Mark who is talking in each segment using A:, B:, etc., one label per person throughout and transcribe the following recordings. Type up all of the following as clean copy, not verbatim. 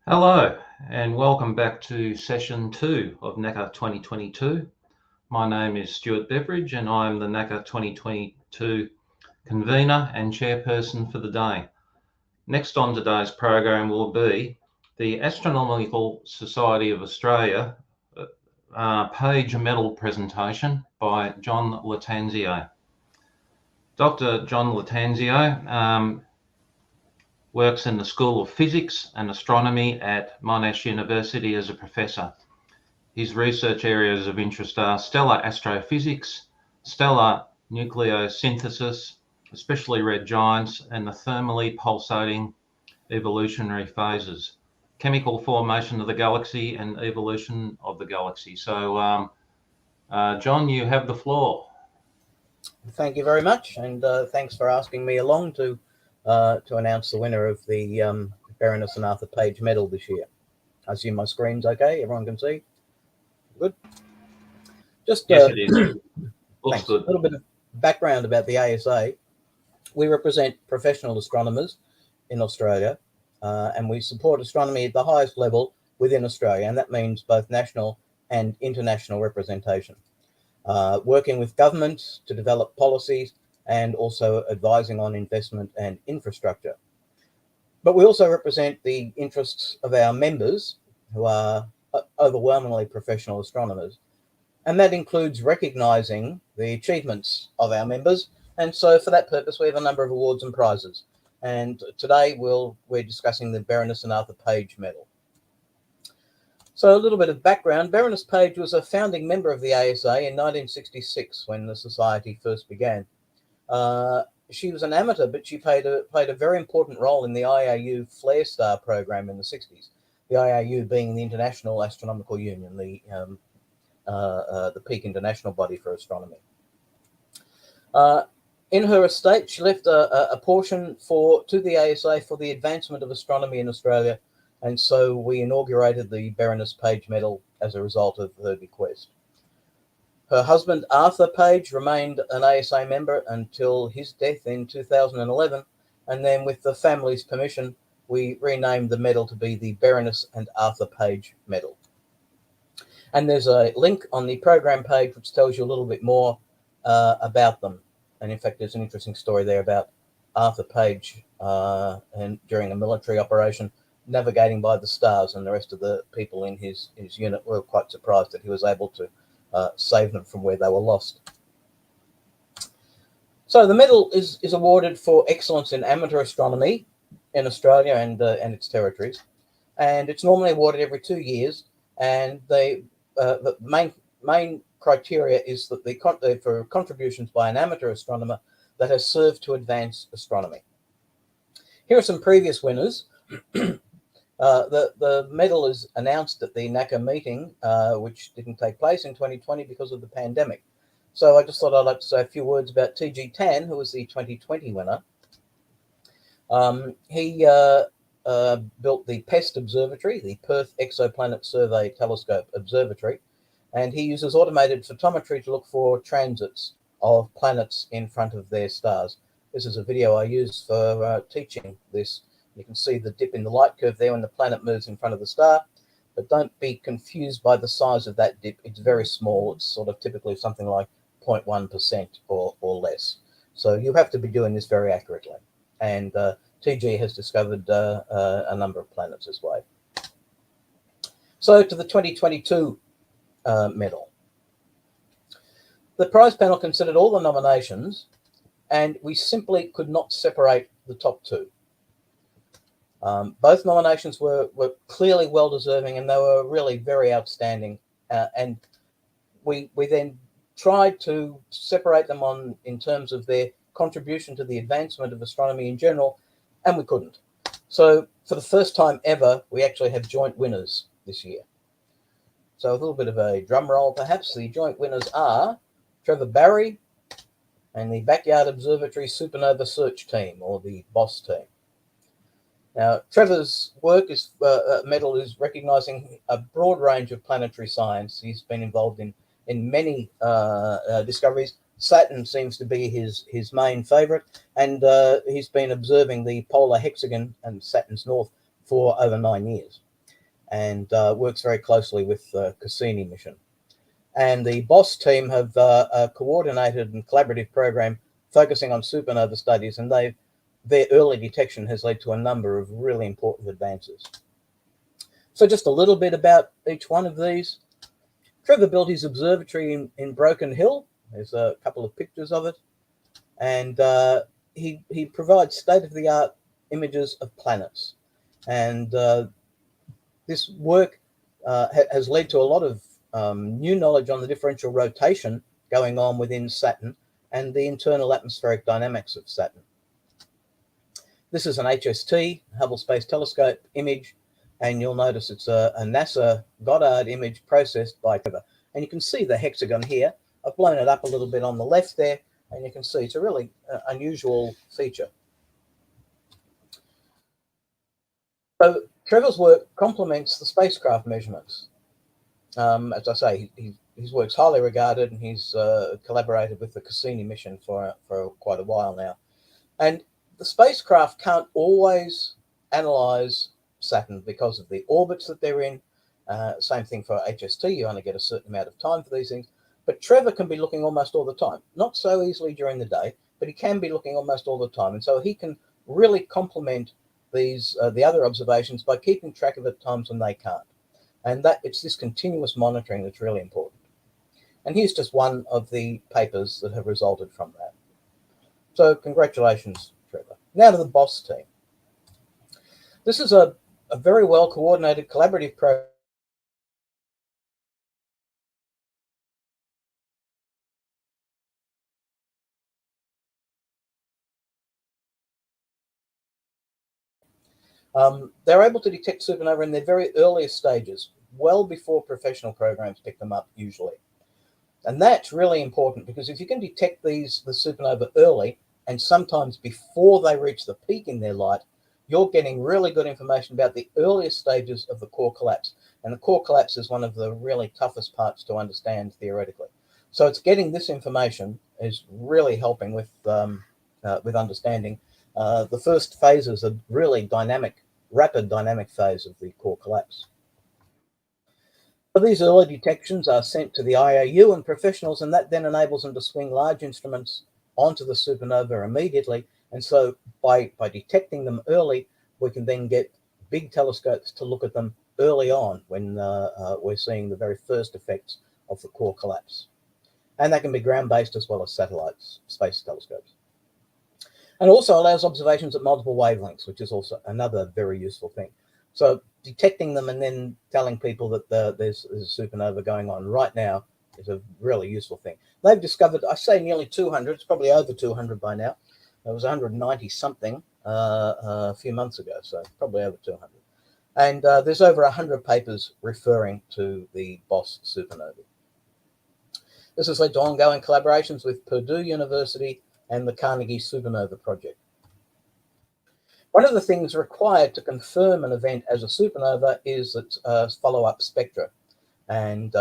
A: Hello and welcome back to session 2 of NACAA 2022. My name is Stuart Beveridge and I'm the NACAA 2022 convener and chairperson for the day. Next on today's program will be the Astronomical Society of Australia Page Medal presentation by John Lattanzio. Dr. John Lattanzio works in the School of Physics and Astronomy at Monash University as a professor. His research areas of interest are stellar astrophysics, stellar nucleosynthesis, especially red giants, and the thermally pulsating evolutionary phases, chemical formation of the galaxy and evolution of the galaxy. So, John, you have the floor.
B: Thank you very much, and thanks for asking me along to announce the winner of the Berenice and Arthur Page Medal this year. I assume my screen's okay, everyone can see? Good.
A: Just yes, it is. Looks good.
B: A little bit of background about the ASA. We represent professional astronomers in Australia, and we support astronomy at the highest level within Australia, and that means both national and international representation. Working with government to develop policies and also advising on investment and infrastructure. But we also represent the interests of our members, who are overwhelmingly professional astronomers. And that includes recognising the achievements of our members. And so for that purpose, we have a number of awards and prizes. And today we're discussing the Berenice and Arthur Page Medal. So a little bit of background. Berenice Page was a founding member of the ASA in 1966 when the society first began. She was an amateur, but she played a very important role in the IAU Flare Star program in the 60s. The IAU being the International Astronomical Union, the peak international body for astronomy. In her estate, she left a portion to the ASA for the advancement of astronomy in Australia, and so we inaugurated the Berenice Page Medal as a result of her bequest. Her husband, Arthur Page, remained an ASA member until his death in 2011, and then with the family's permission, we renamed the medal to be the Berenice and Arthur Page Medal. And there's a link on the program page which tells you a little bit more about them. And in fact, there's an interesting story there about Arthur Page and during a military operation, navigating by the stars, and the rest of the people in his unit were quite surprised that he was able to save them from where they were lost. So the medal is awarded for excellence in amateur astronomy in Australia and its territories, and it's normally awarded every 2 years. And the main criteria is that for contributions by an amateur astronomer that has served to advance astronomy. Here are some previous winners. The medal is announced at the NACAA meeting, which didn't take place in 2020 because of the pandemic. So I just thought I'd like to say a few words about T.G. Tan, who was the 2020 winner. He built the PEST observatory, the Perth Exoplanet Survey Telescope Observatory, and he uses automated photometry to look for transits of planets in front of their stars. This is a video I used for teaching this. You can see the dip in the light curve there when the planet moves in front of the star, but don't be confused by the size of that dip. It's very small. It's sort of typically something like 0.1% or less. So you have to be doing this very accurately. And TG has discovered a number of planets this way. So to the 2022 medal. The prize panel considered all the nominations, and we simply could not separate the top two. Both nominations were clearly well-deserving, and they were really very outstanding. And we then tried to separate them in terms of their contribution to the advancement of astronomy in general, and we couldn't. So for the first time ever, we actually have joint winners this year. So a little bit of a drum roll, perhaps. The joint winners are Trevor Barry and the Backyard Observatory Supernova Search Team, or the BOSS team. Now, Trevor's medal is recognising a broad range of planetary science. He's been involved in many discoveries. Saturn seems to be his main favourite, and he's been observing the polar hexagon and Saturn's north for over 9 years. and works very closely with the Cassini mission. And the BOSS team have a coordinated and collaborative program focusing on supernova studies, and their early detection has led to a number of really important advances. So just a little bit about each one of these. Trevor built his observatory in Broken Hill. There's a couple of pictures of it. And he provides state-of-the-art images of planets. And this work has led to a lot of new knowledge on the differential rotation going on within Saturn and the internal atmospheric dynamics of Saturn. This is an HST, Hubble Space Telescope image, and you'll notice it's a NASA Goddard image processed by Trevor. And you can see the hexagon here. I've blown it up a little bit on the left there, and you can see it's a really unusual feature. So Trevor's work complements the spacecraft measurements. As I say, his work's highly regarded, and he's collaborated with the Cassini mission for quite a while now. And the spacecraft can't always analyze Saturn because of the orbits that they're in. Same thing for HST, you only get a certain amount of time for these things. But Trevor can be looking almost all the time. Not so easily during the day, but he can be looking almost all the time. And so he can really complement these the other observations by keeping track of it times when they can't. And that it's this continuous monitoring that's really important. And here's just one of the papers that have resulted from that. So congratulations, Trevor. Now to the BOSS team. This is a very well coordinated collaborative program they're able to detect supernova in their very earliest stages, well before professional programs pick them up usually. And that's really important because if you can detect the supernova early and sometimes before they reach the peak in their light, you're getting really good information about the earliest stages of the core collapse. And the core collapse is one of the really toughest parts to understand theoretically. So it's getting this information is really helping with understanding the first phases of really rapid dynamic phase of the core collapse. So these early detections are sent to the IOU and professionals, and that then enables them to swing large instruments onto the supernova immediately. And so by detecting them early, we can then get big telescopes to look at them early on when we're seeing the very first effects of the core collapse. And that can be ground-based as well as satellites, space telescopes. And also allows observations at multiple wavelengths, which is also another very useful thing. So detecting them and then telling people that there's a supernova going on right now is a really useful thing. They've discovered, I say nearly 200, it's probably over 200 by now. It was 190 something a few months ago, so probably over 200. And there's over 100 papers referring to the BOSS supernovae. This has led to ongoing collaborations with Purdue University and the Carnegie Supernova Project. One of the things required to confirm an event as a supernova is its follow-up spectra. And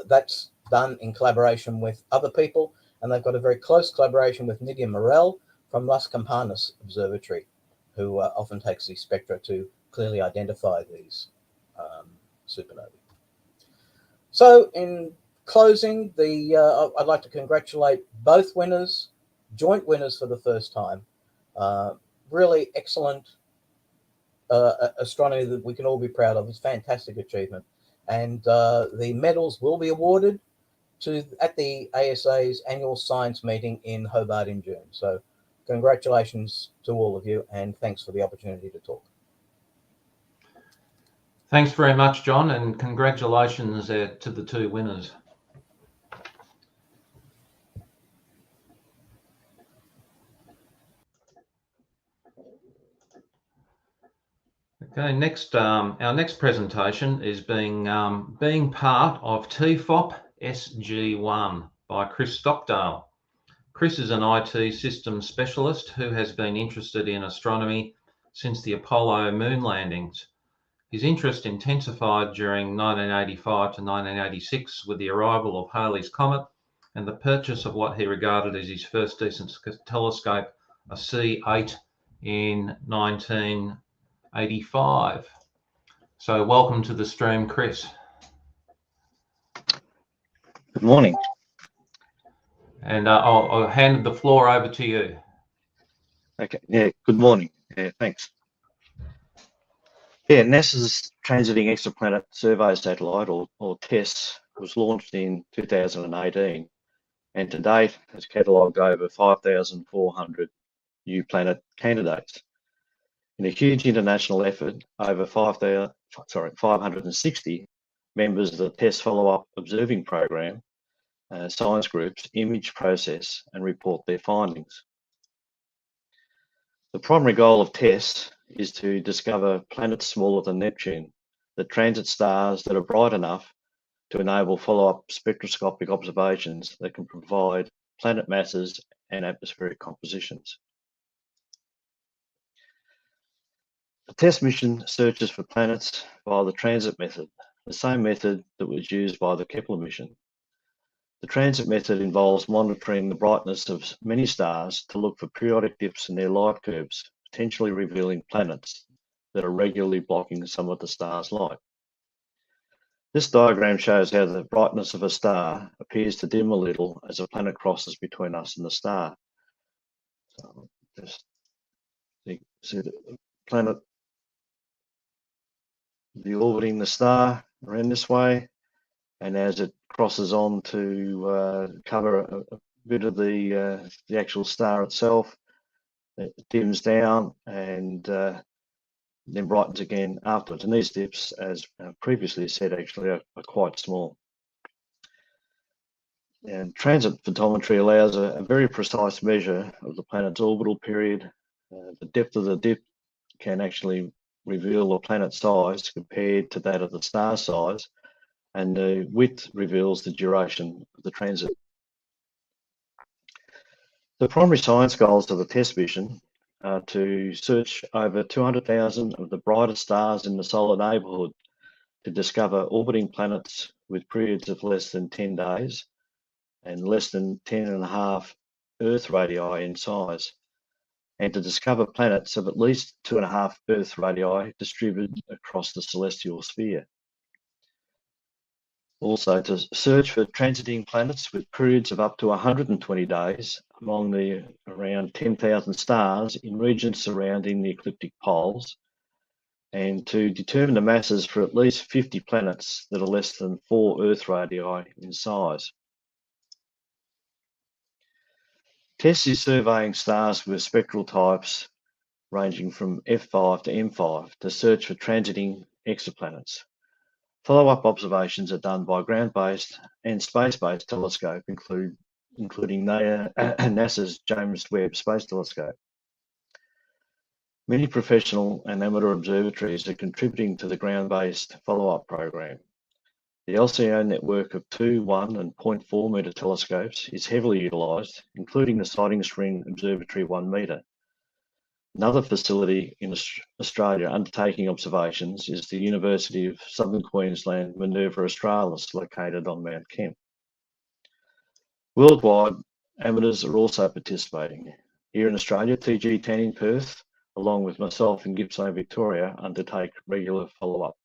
B: that's done in collaboration with other people. And they've got a very close collaboration with Nydia Morell from Las Campanas Observatory, who often takes these spectra to clearly identify these supernovae. So in closing, I'd like to congratulate both winners, joint winners for the first time. Really excellent astronomy that we can all be proud of. It's a fantastic achievement. And the medals will be awarded at the ASA's annual science meeting in Hobart in June. So congratulations to all of you, and thanks for the opportunity to talk.
A: Thanks very much, John, and congratulations to the two winners. Okay, next, our next presentation is being part of TFOP-SG1 by Chris Stockdale. Chris is an IT systems specialist who has been interested in astronomy since the Apollo moon landings. His interest intensified during 1985 to 1986 with the arrival of Halley's Comet and the purchase of what he regarded as his first decent telescope, a C8, in 1985. So welcome to the stream, Chris.
C: Good morning.
A: And I'll hand the floor over to you.
C: Okay, yeah, good morning. Yeah, thanks. Yeah, NASA's Transiting Exoplanet Survey Satellite, or TESS, was launched in 2018, and to date has catalogued over 5,400 new planet candidates. In a huge international effort, over 560 members of the TESS Follow-up Observing Program, science groups, image, process, and report their findings. The primary goal of TESS is to discover planets smaller than Neptune that transit stars that are bright enough to enable follow-up spectroscopic observations that can provide planet masses and atmospheric compositions. The TESS mission searches for planets via the transit method, the same method that was used by the Kepler mission. The transit method involves monitoring the brightness of many stars to look for periodic dips in their light curves, potentially revealing planets that are regularly blocking some of the star's light. This diagram shows how the brightness of a star appears to dim a little as a planet crosses between us and the star. So just see the planet orbiting the star around this way, and as it crosses on to cover a bit of the actual star itself, it dims down and then brightens again afterwards. And these dips, as previously said, actually are quite small. And transit photometry allows a very precise measure of the planet's orbital period. The depth of the dip can actually reveal the planet's size compared to that of the star size, and the width reveals the duration of the transit. The primary science goals of the TESS mission are to search over 200,000 of the brightest stars in the solar neighbourhood to discover orbiting planets with periods of less than 10 days and less than 10.5 Earth radii in size, and to discover planets of at least 2.5 Earth radii distributed across the celestial sphere. Also, to search for transiting planets with periods of up to 120 days among the around 10,000 stars in regions surrounding the ecliptic poles, and to determine the masses for at least 50 planets that are less than 4 Earth radii in size. TESS is surveying stars with spectral types ranging from F5 to M5 to search for transiting exoplanets. Follow-up observations are done by ground-based and space-based telescope, including NASA's James Webb Space Telescope. Many professional and amateur observatories are contributing to the ground-based follow-up program. The LCO network of 2, 1 and 0.4 metre telescopes is heavily utilised, including the Sighting String Observatory 1 metre. Another facility in Australia undertaking observations is the University of Southern Queensland Minerva Australis, located on Mount Kemp. Worldwide, amateurs are also participating. Here in Australia, TG10 in Perth, along with myself in Gippsland, Victoria, undertake regular follow-up.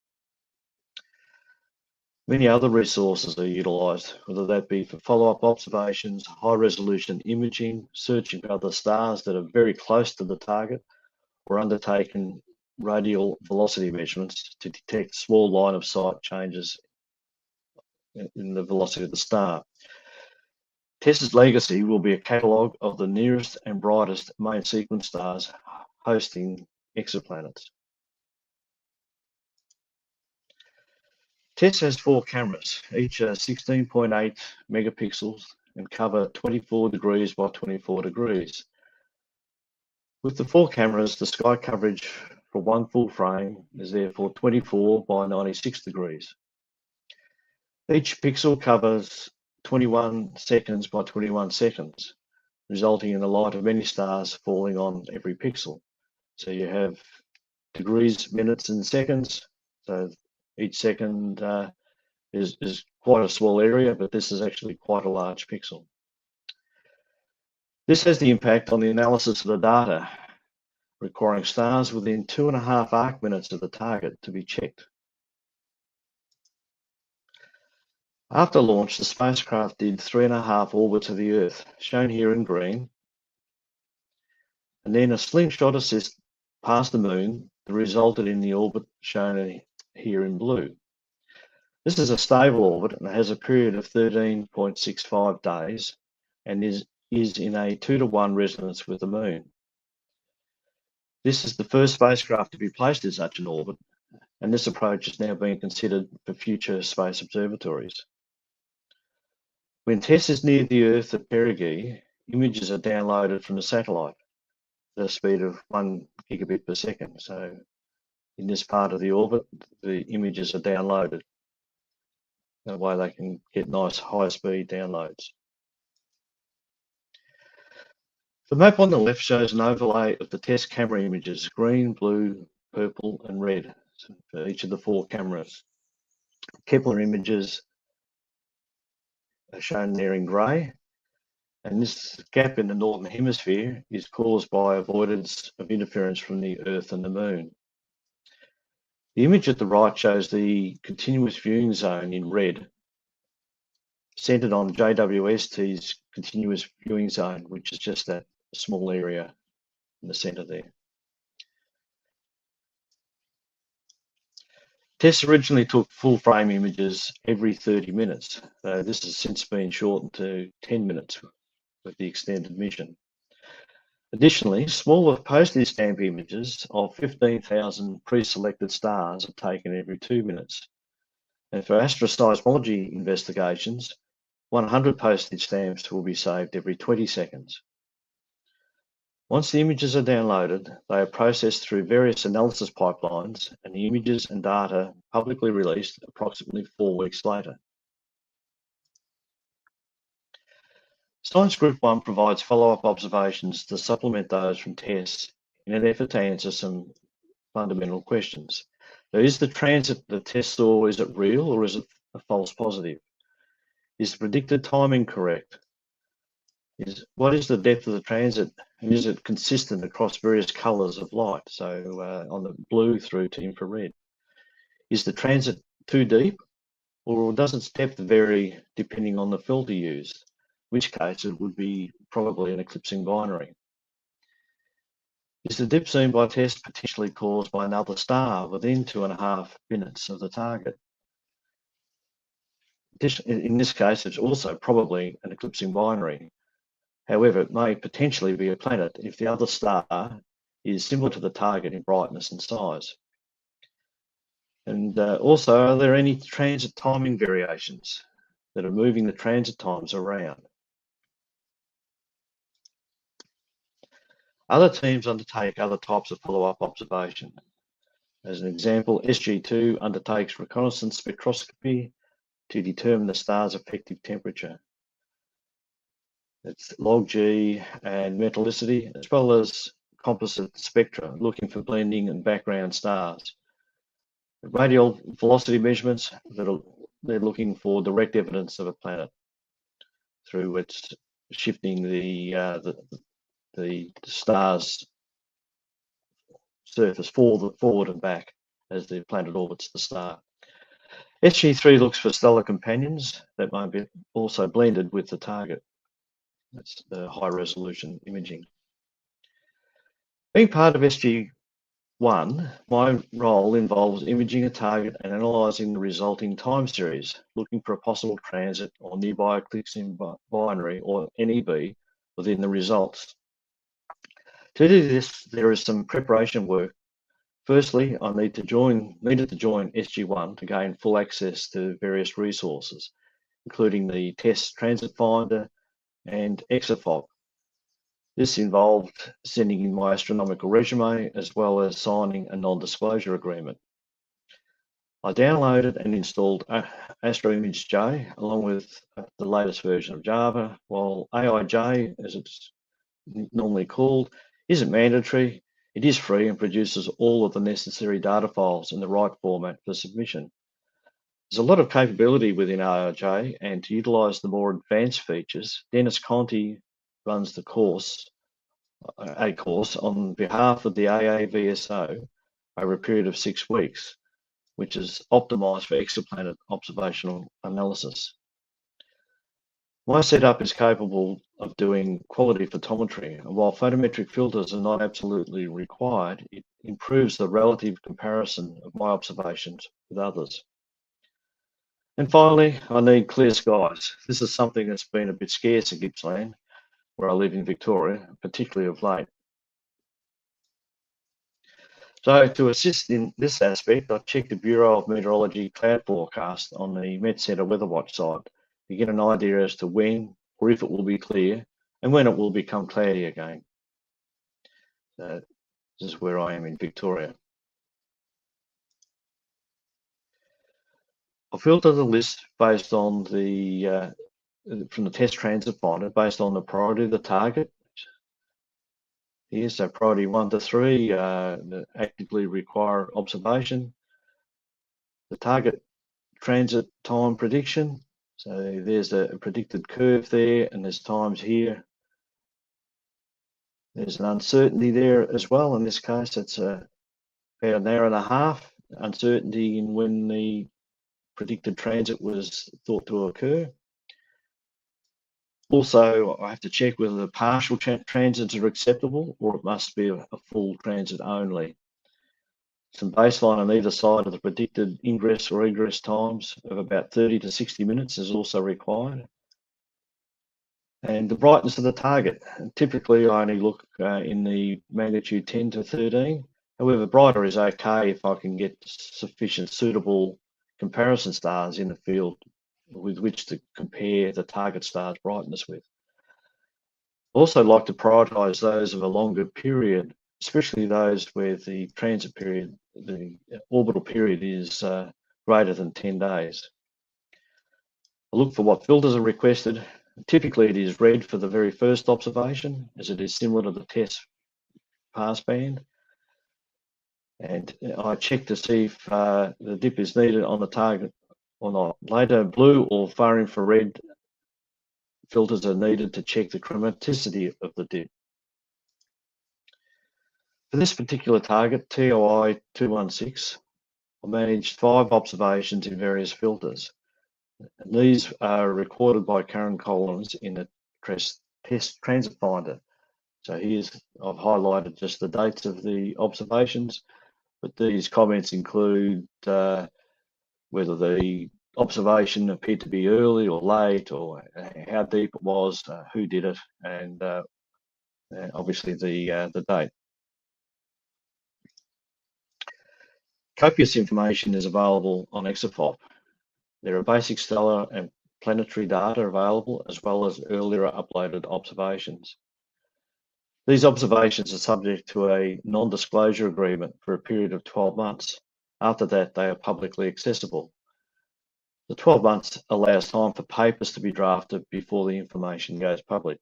C: Many other resources are utilised, whether that be for follow-up observations, high-resolution imaging, searching for other stars that are very close to the target, or undertaking radial velocity measurements to detect small line-of-sight changes in the velocity of the star. TESS's legacy will be a catalogue of the nearest and brightest main sequence stars hosting exoplanets. TESS has 4 cameras, each are 16.8 megapixels and cover 24 degrees by 24 degrees. With the 4 cameras, the sky coverage for one full frame is therefore 24 by 96 degrees. Each pixel covers 21 seconds by 21 seconds, resulting in the light of many stars falling on every pixel. So you have degrees, minutes and seconds. So each second is quite a small area, but this is actually quite a large pixel. This has the impact on the analysis of the data, requiring stars within 2.5 arc minutes of the target to be checked After launch, the spacecraft did 3.5 orbits of the Earth, shown here in green, and then a slingshot assist past the Moon that resulted in the orbit shown here in blue. This is a stable orbit and has a period of 13.65 days and is in a 2-to-1 resonance with the Moon. This is the first spacecraft to be placed in such an orbit, and this approach is now being considered for future space observatories. When TESS is near the Earth at perigee, images are downloaded from the satellite at a speed of 1 gigabit per second. So in this part of the orbit, the images are downloaded. That way they can get nice high-speed downloads. The map on the left shows an overlay of the TESS camera images, green, blue, purple, and red, for each of the 4 cameras. Kepler images are shown there in grey, and this gap in the northern hemisphere is caused by avoidance of interference from the Earth and the Moon. The image at the right shows the continuous viewing zone in red, centered on JWST's continuous viewing zone, which is just that small area in the center there. TESS originally took full frame images every 30 minutes. This has since been shortened to 10 minutes with the extended mission. Additionally, smaller postage stamp images of 15,000 pre-selected stars are taken every 2 minutes. And for astroseismology investigations, 100 postage stamps will be saved every 20 seconds. Once the images are downloaded, they are processed through various analysis pipelines, and the images and data publicly released approximately 4 weeks later. Science Group 1 provides follow-up observations to supplement those from TESS in an effort to answer some fundamental questions. Now, is the transit the TESS saw, is it real or is it a false positive? Is the predicted timing correct? What is the depth of the transit, and is it consistent across various colours of light, so on the blue through to infrared? Is the transit too deep, or does its depth vary depending on the filter used, in which case it would be probably an eclipsing binary? Is the dip seen by TESS potentially caused by another star within 2.5 minutes of the target? In this case, it's also probably an eclipsing binary. However, it may potentially be a planet if the other star is similar to the target in brightness and size. And also, are there any transit timing variations that are moving the transit times around? Other teams undertake other types of follow-up observation. As an example, SG2 undertakes reconnaissance spectroscopy to determine the star's effective temperature. It's log G and metallicity, as well as composite spectra, looking for blending and background stars. Radial velocity measurements, they're looking for direct evidence of a planet through its shifting the star's surface forward and back as the planet orbits the star. SG3 looks for stellar companions that might be also blended with the target. That's the high resolution imaging. Being part of SG1, my role involves imaging a target and analysing the resulting time series, looking for a possible transit or nearby eclipsing binary or NEB within the results. To do this, there is some preparation work. Firstly, I needed to join SG1 to gain full access to various resources, including the TESS Transit Finder and ExoFOP. This involved sending in my astronomical resume as well as signing a non-disclosure agreement. I downloaded and installed AstroImageJ along with the latest version of Java, while AIJ, as it's normally called, isn't mandatory. It is free and produces all of the necessary data files in the right format for submission. There's a lot of capability within AIJ, and to utilise the more advanced features, Dennis Conti runs a course on behalf of the AAVSO over a period of 6 weeks, which is optimised for exoplanet observational analysis. My setup is capable of doing quality photometry, and while photometric filters are not absolutely required, it improves the relative comparison of my observations with others. And finally, I need clear skies. This is something that's been a bit scarce in Gippsland, where I live in Victoria, particularly of late. So to assist in this aspect, I checked the Bureau of Meteorology cloud forecast on the Met Centre Weather Watch site to get an idea as to when or if it will be clear and when it will become cloudy again. This is where I am in Victoria. I filtered the list based on the from the TESS Transit Finder based on the priority of the target. Here, so priority 1 to 3, actively require observation. The target transit time prediction. So there's a predicted curve there, and there's times here. There's an uncertainty there as well. In this case, it's about an hour and a half uncertainty in when the predicted transit was thought to occur. Also, I have to check whether the partial transits are acceptable or it must be a full transit only. Some baseline on either side of the predicted ingress or egress times of about 30 to 60 minutes is also required. And the brightness of the target. Typically, I only look in the magnitude 10 to 13. However, brighter is okay if I can get sufficient suitable comparison stars in the field with which to compare the target star's brightness with. I also like to prioritise those of a longer period, especially those where the transit period, the orbital period is greater than 10 days. I look for what filters are requested. Typically it is red for the very first observation, as it is similar to the TESS passband. And I check to see if the dip is needed on the target or not. Later, blue or far infrared filters are needed to check the chromaticity of the dip. For this particular target, TOI 216, I managed 5 observations in various filters. And these are recorded by Karen Collins in the TESS Transit Finder. So I've highlighted just the dates of the observations, but these comments include whether the observation appeared to be early or late, or how deep it was, who did it, and obviously the date. Copious information is available on ExoFOP. There are basic stellar and planetary data available, as well as earlier uploaded observations. These observations are subject to a non-disclosure agreement for a period of 12 months. After that, they are publicly accessible. The 12 months allows time for papers to be drafted before the information goes public.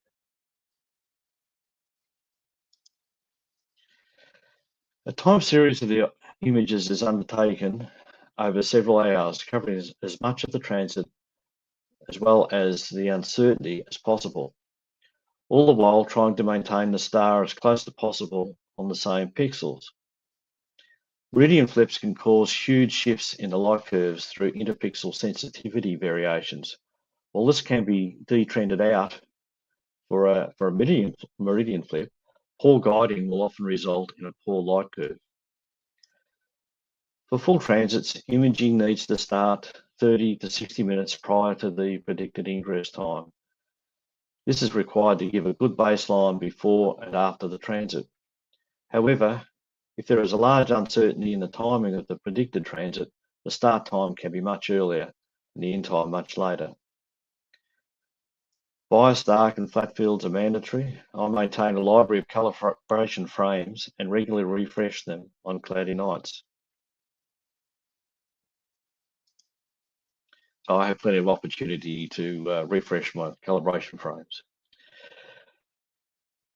C: A time series of the images is undertaken over several hours, covering as much of the transit as well as the uncertainty as possible, all the while trying to maintain the star as close as possible on the same pixels. Meridian flips can cause huge shifts in the light curves through interpixel sensitivity variations. While this can be detrended out for a meridian flip, poor guiding will often result in a poor light curve. For full transits, imaging needs to start 30 to 60 minutes prior to the predicted ingress time. This is required to give a good baseline before and after the transit. However, if there is a large uncertainty in the timing of the predicted transit, the start time can be much earlier and the end time much later. Bias, dark and flat fields are mandatory. I maintain a library of calibration frames and regularly refresh them on cloudy nights. So I have plenty of opportunity to refresh my calibration frames.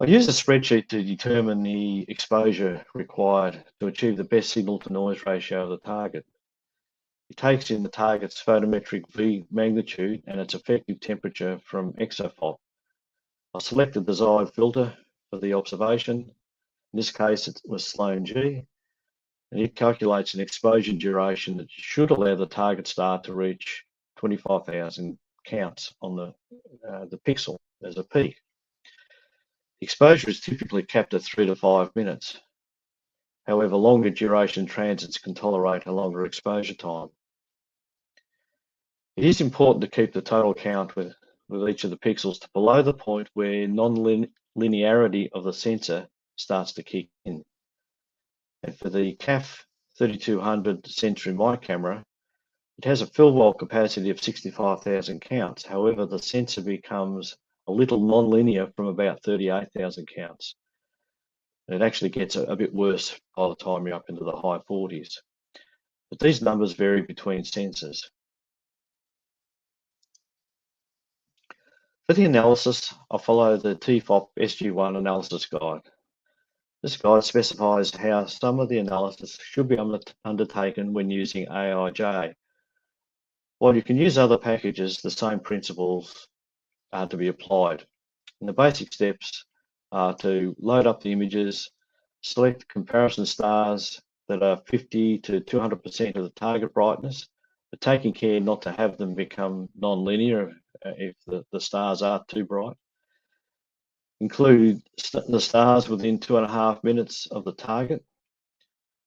C: I use a spreadsheet to determine the exposure required to achieve the best signal to noise ratio of the target. It takes in the target's photometric V magnitude and its effective temperature from ExoFOP. I select the desired filter for the observation. In this case, it was Sloan G, and it calculates an exposure duration that should allow the target star to reach 25,000 counts on the pixel as a peak. Exposure is typically capped at 3 to 5 minutes. However, longer duration transits can tolerate a longer exposure time. It is important to keep the total count with each of the pixels to below the point where non-linearity of the sensor starts to kick in. And for the CAF 3200 sensor in my camera, it has a fill wall capacity of 65,000 counts. However, the sensor becomes a little non-linear from about 38,000 counts. And it actually gets a bit worse by the time you're up into the high 40s. But these numbers vary between sensors. For the analysis, I follow the TFOP-SG1 analysis guide. This guide specifies how some of the analysis should be undertaken when using AIJ. While you can use other packages, the same principles are to be applied. And the basic steps are to load up the images, select comparison stars that are 50 to 200% of the target brightness, but taking care not to have them become non-linear if the stars are too bright. Include the stars within 2.5 minutes of the target,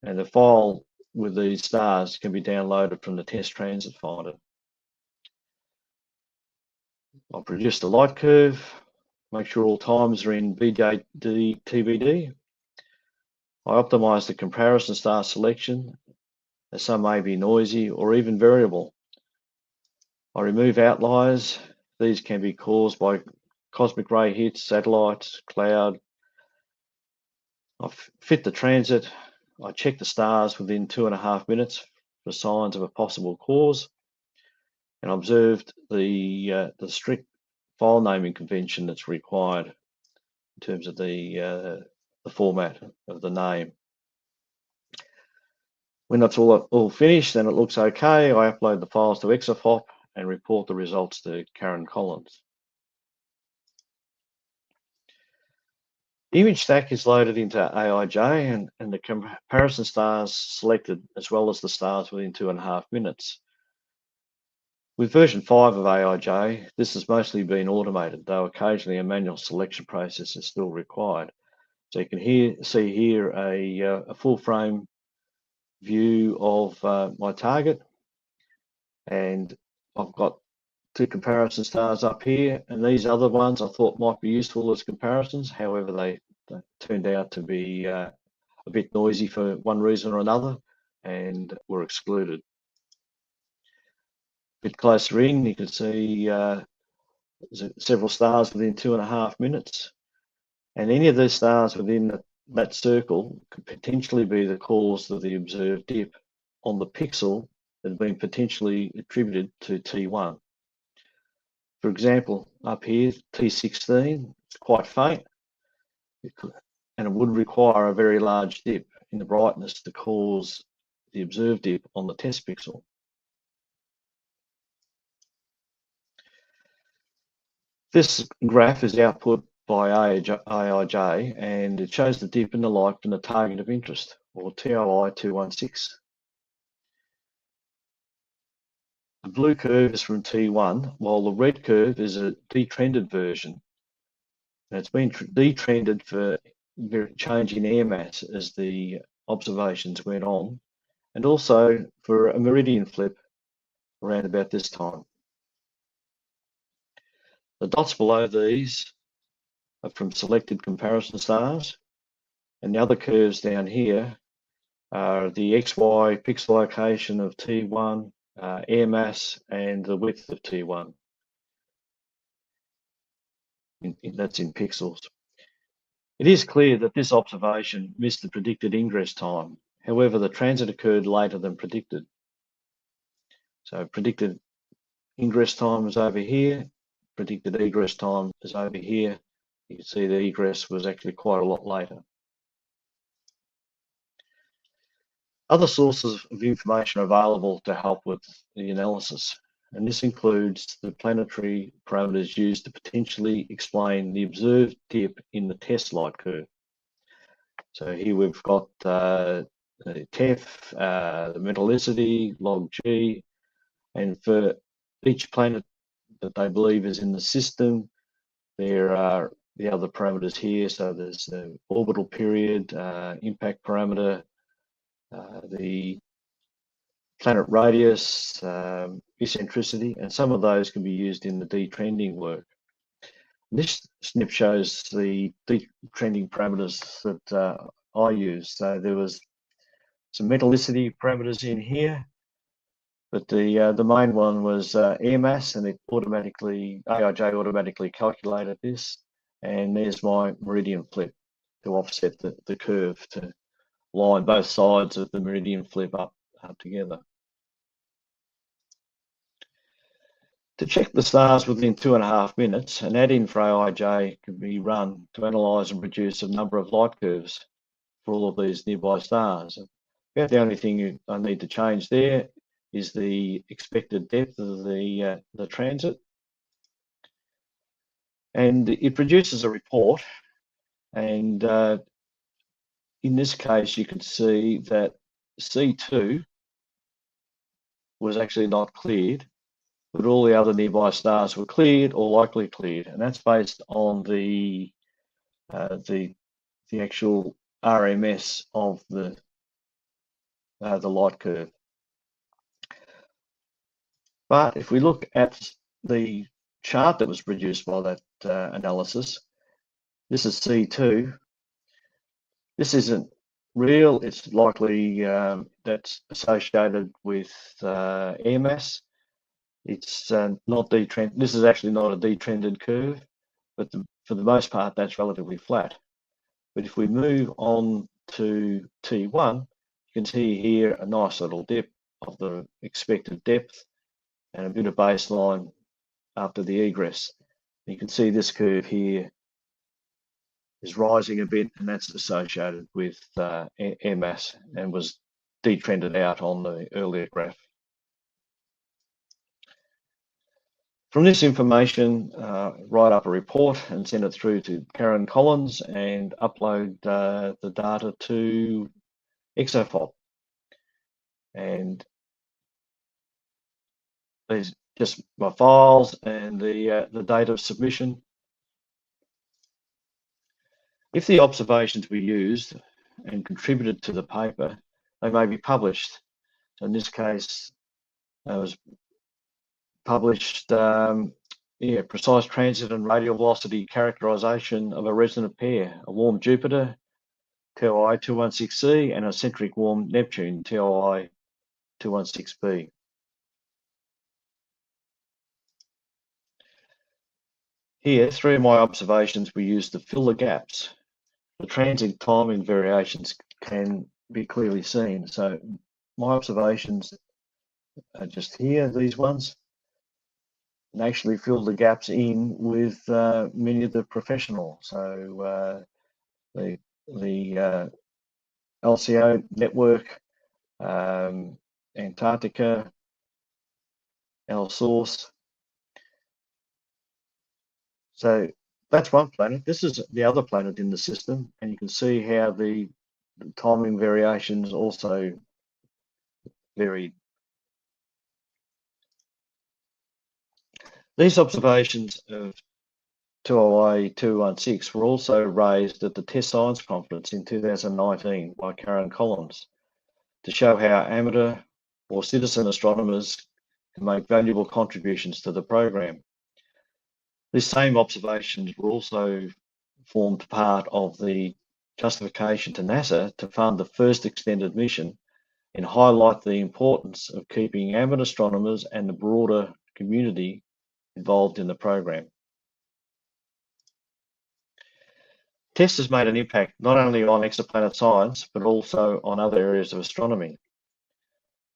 C: and the file with these stars can be downloaded from the TESS Transit Finder. I'll produce the light curve, make sure all times are in BJD TBD. I optimize the comparison star selection, as some may be noisy or even variable. I remove outliers. These can be caused by cosmic ray hits, satellites, cloud. I fit the transit. I check the stars within 2.5 minutes for signs of a possible cause, and observed the strict file naming convention that's required in terms of the format of the name. When that's all finished and it looks okay, I upload the files to ExoFOP and report the results to Karen Collins. The image stack is loaded into AIJ and the comparison stars selected, as well as the stars within 2.5 minutes. With version 5 of AIJ, this has mostly been automated, though occasionally a manual selection process is still required. So you can see here a full frame view of my target, and I've got 2 comparison stars up here, and these other ones I thought might be useful as comparisons. However, they turned out to be a bit noisy for one reason or another and were excluded. A bit closer in, you can see several stars within 2.5 minutes, and any of those stars within that circle could potentially be the cause of the observed dip on the pixel that had been potentially attributed to T1. For example, up here, T16, it's quite faint, and it would require a very large dip in the brightness to cause the observed dip on the test pixel. This graph is output by AIJ, and it shows the dip in the light from the target of interest, or TOI 216. The blue curve is from T1, while the red curve is a detrended version. And it's been detrended for change in air mass as the observations went on, and also for a meridian flip around about this time. The dots below these are from selected comparison stars, and the other curves down here are the XY pixel location of T1, air mass, and the width of T1. That's in pixels. It is clear that this observation missed the predicted ingress time. However, the transit occurred later than predicted. So predicted ingress time is over here, predicted egress time is over here. You can see the egress was actually quite a lot later. Other sources of information are available to help with the analysis, and this includes the planetary parameters used to potentially explain the observed dip in the TESS light curve. So here we've got the TEF, the metallicity, log G, and for each planet that they believe is in the system. There are the other parameters here. So there's the orbital period, impact parameter, the planet radius, eccentricity, and some of those can be used in the detrending work. This snip shows the detrending parameters that I used. So there was some metallicity parameters in here, but the main one was air mass, and it automatically, AIJ automatically calculated this. And there's my meridian flip to offset the curve to line both sides of the meridian flip up together. To check the stars within 2.5 minutes, an add-in for AIJ can be run to analyse and produce a number of light curves for all of these nearby stars. About the only thing I need to change there is the expected depth of the transit. And it produces a report, and in this case you can see that C2 was actually not cleared, but all the other nearby stars were cleared or likely cleared, and that's based on the actual RMS of the light curve. But if we look at the chart that was produced by that analysis, this is C2. This isn't real. It's likely that's associated with air mass. It's not detrended. This is actually not a detrended curve, but for the most part, that's relatively flat. But if we move on to T1, you can see here a nice little dip of the expected depth and a bit of baseline after the egress. You can see this curve here is rising a bit, and that's associated with air mass and was detrended out on the earlier graph. From this information, write up a report and send it through to Karen Collins and upload the data to ExoFOP. And these just my files and the date of submission. If the observations were used and contributed to the paper, they may be published. So in this case, it was published, precise transit and radial velocity characterization of a resonant pair, a warm Jupiter, TOI 216C, and a centric warm Neptune, TOI 216B. Here, 3 of my observations were used to fill the gaps. The transit timing variations can be clearly seen. So my observations are just here, these ones, and actually fill the gaps in with many of the professionals. So the LCO network, Antarctica, L-Source. So that's one planet. This is the other planet in the system, and you can see how the timing variations also varied. These observations of 2OA 216 were also raised at the TESS Science Conference in 2019 by Karen Collins to show how amateur or citizen astronomers can make valuable contributions to the program. These same observations were also formed part of the justification to NASA to fund the first extended mission and highlight the importance of keeping amateur astronomers and the broader community involved in the program. TESS has made an impact not only on exoplanet science, but also on other areas of astronomy.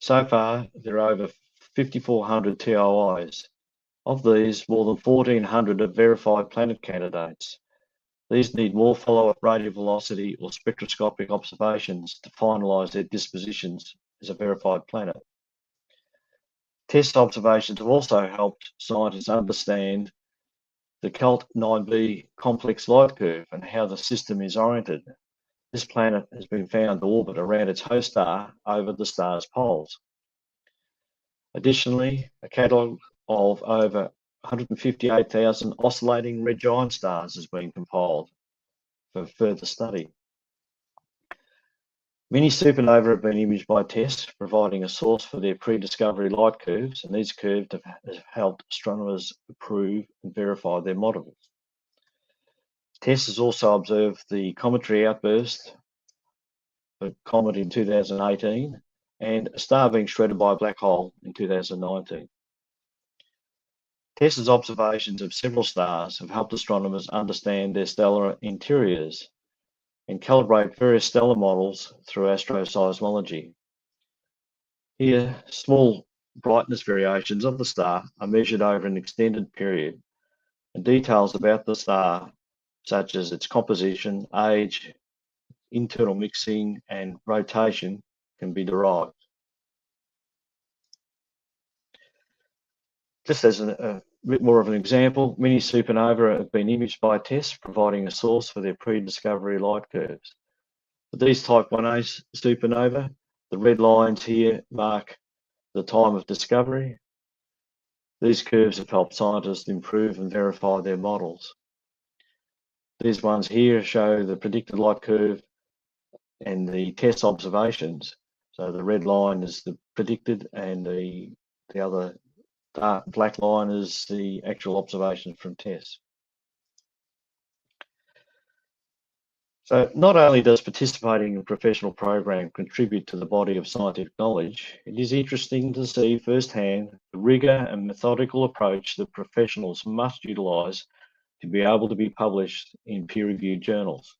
C: So far, there are over 5,400 TOIs. Of these, more than 1,400 are verified planet candidates. These need more follow-up radial velocity or spectroscopic observations to finalise their dispositions as a verified planet. TESS observations have also helped scientists understand the CALT 9b complex light curve and how the system is oriented. This planet has been found to orbit around its host star over the star's poles. Additionally, a catalogue of over 158,000 oscillating red giant stars has been compiled for further study. Many supernovae have been imaged by TESS, providing a source for their pre-discovery light curves, and these curves have helped astronomers improve and verify their models. TESS has also observed the cometary outburst of Comet in 2018 and a star being shredded by a black hole in 2019. TESS's observations of several stars have helped astronomers understand their stellar interiors and calibrate various stellar models through astroseismology. Here, small brightness variations of the star are measured over an extended period, and details about the star, such as its composition, age, internal mixing, and rotation, can be derived. Just as a bit more of an example, many supernovae have been imaged by TESS, providing a source for their pre-discovery light curves. For these type 1a supernova, the red lines here mark the time of discovery. These curves have helped scientists improve and verify their models. These ones here show the predicted light curve and the TESS observations. So the red line is the predicted, and the other dark black line is the actual observation from TESS. So not only does participating in a professional program contribute to the body of scientific knowledge, it is interesting to see firsthand the rigour and methodical approach that professionals must utilise to be able to be published in peer-reviewed journals.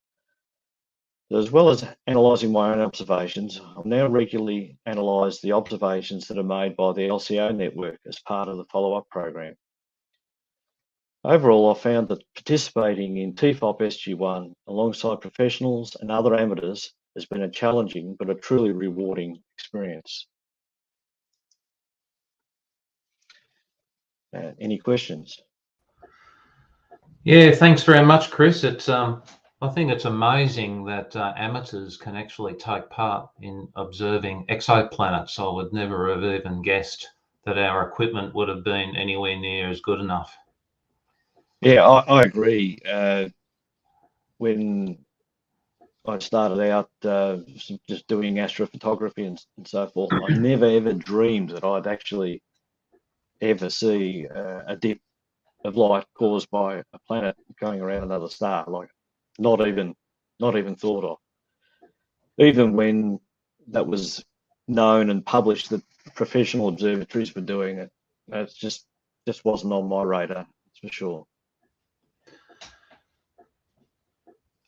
C: As well as analysing my own observations, I now regularly analyse the observations that are made by the LCO network as part of the follow-up program. Overall, I found that participating in TFOP-SG1 alongside professionals and other amateurs has been a challenging but a truly rewarding experience. Any questions?
A: Yeah, thanks very much, Chris. I think it's amazing that amateurs can actually take part in observing exoplanets. I would never have even guessed that our equipment would have been anywhere near as good enough.
C: Yeah, I agree. When I started out just doing astrophotography and so forth, I never ever dreamed that I'd actually ever see a dip of light caused by a planet going around another star. Like, not even thought of. Even when that was known and published that professional observatories were doing it, it just wasn't on my radar, that's for sure.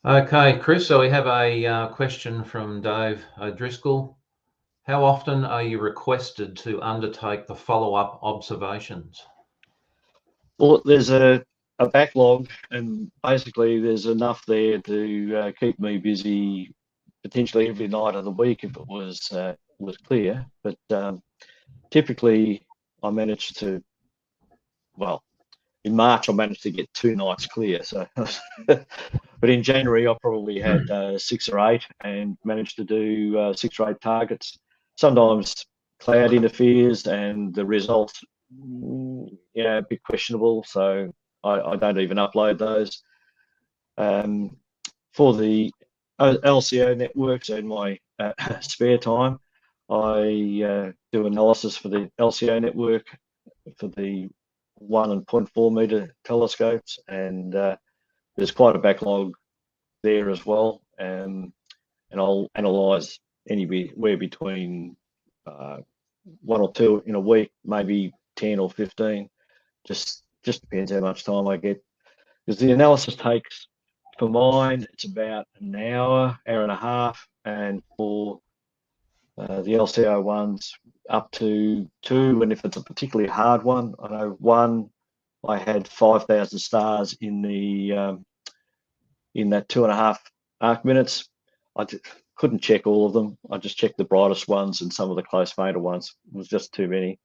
A: Okay, Chris, so we have a question from Dave O'Driscoll. How often are you requested to undertake the follow-up observations?
C: Well, there's a backlog, and basically there's enough there to keep me busy potentially every night of the week if it was clear. But typically I managed to, well, in March I managed to get 2 nights clear. So, but in January I probably had 6 or 8 and managed to do 6 or 8 targets. Sometimes cloud interferes and the results, yeah, a bit questionable. So I don't even upload those. For the LCO networks in my spare time, I do analysis for the LCO network for the 1 and 0.4 meter telescopes, and there's quite a backlog there as well. And I'll analyse anywhere between 1 or 2 in a week, maybe 10 or 15. Just depends how much time I get, because the analysis takes, for mine, it's about an hour and a half, and for the LCO ones up to 2. And if it's a particularly hard one, I know one I had 5,000 stars in the in that 2.5 arc minutes. I couldn't check all of them. I just checked the brightest ones, and some of the close fainter ones. It was just too many,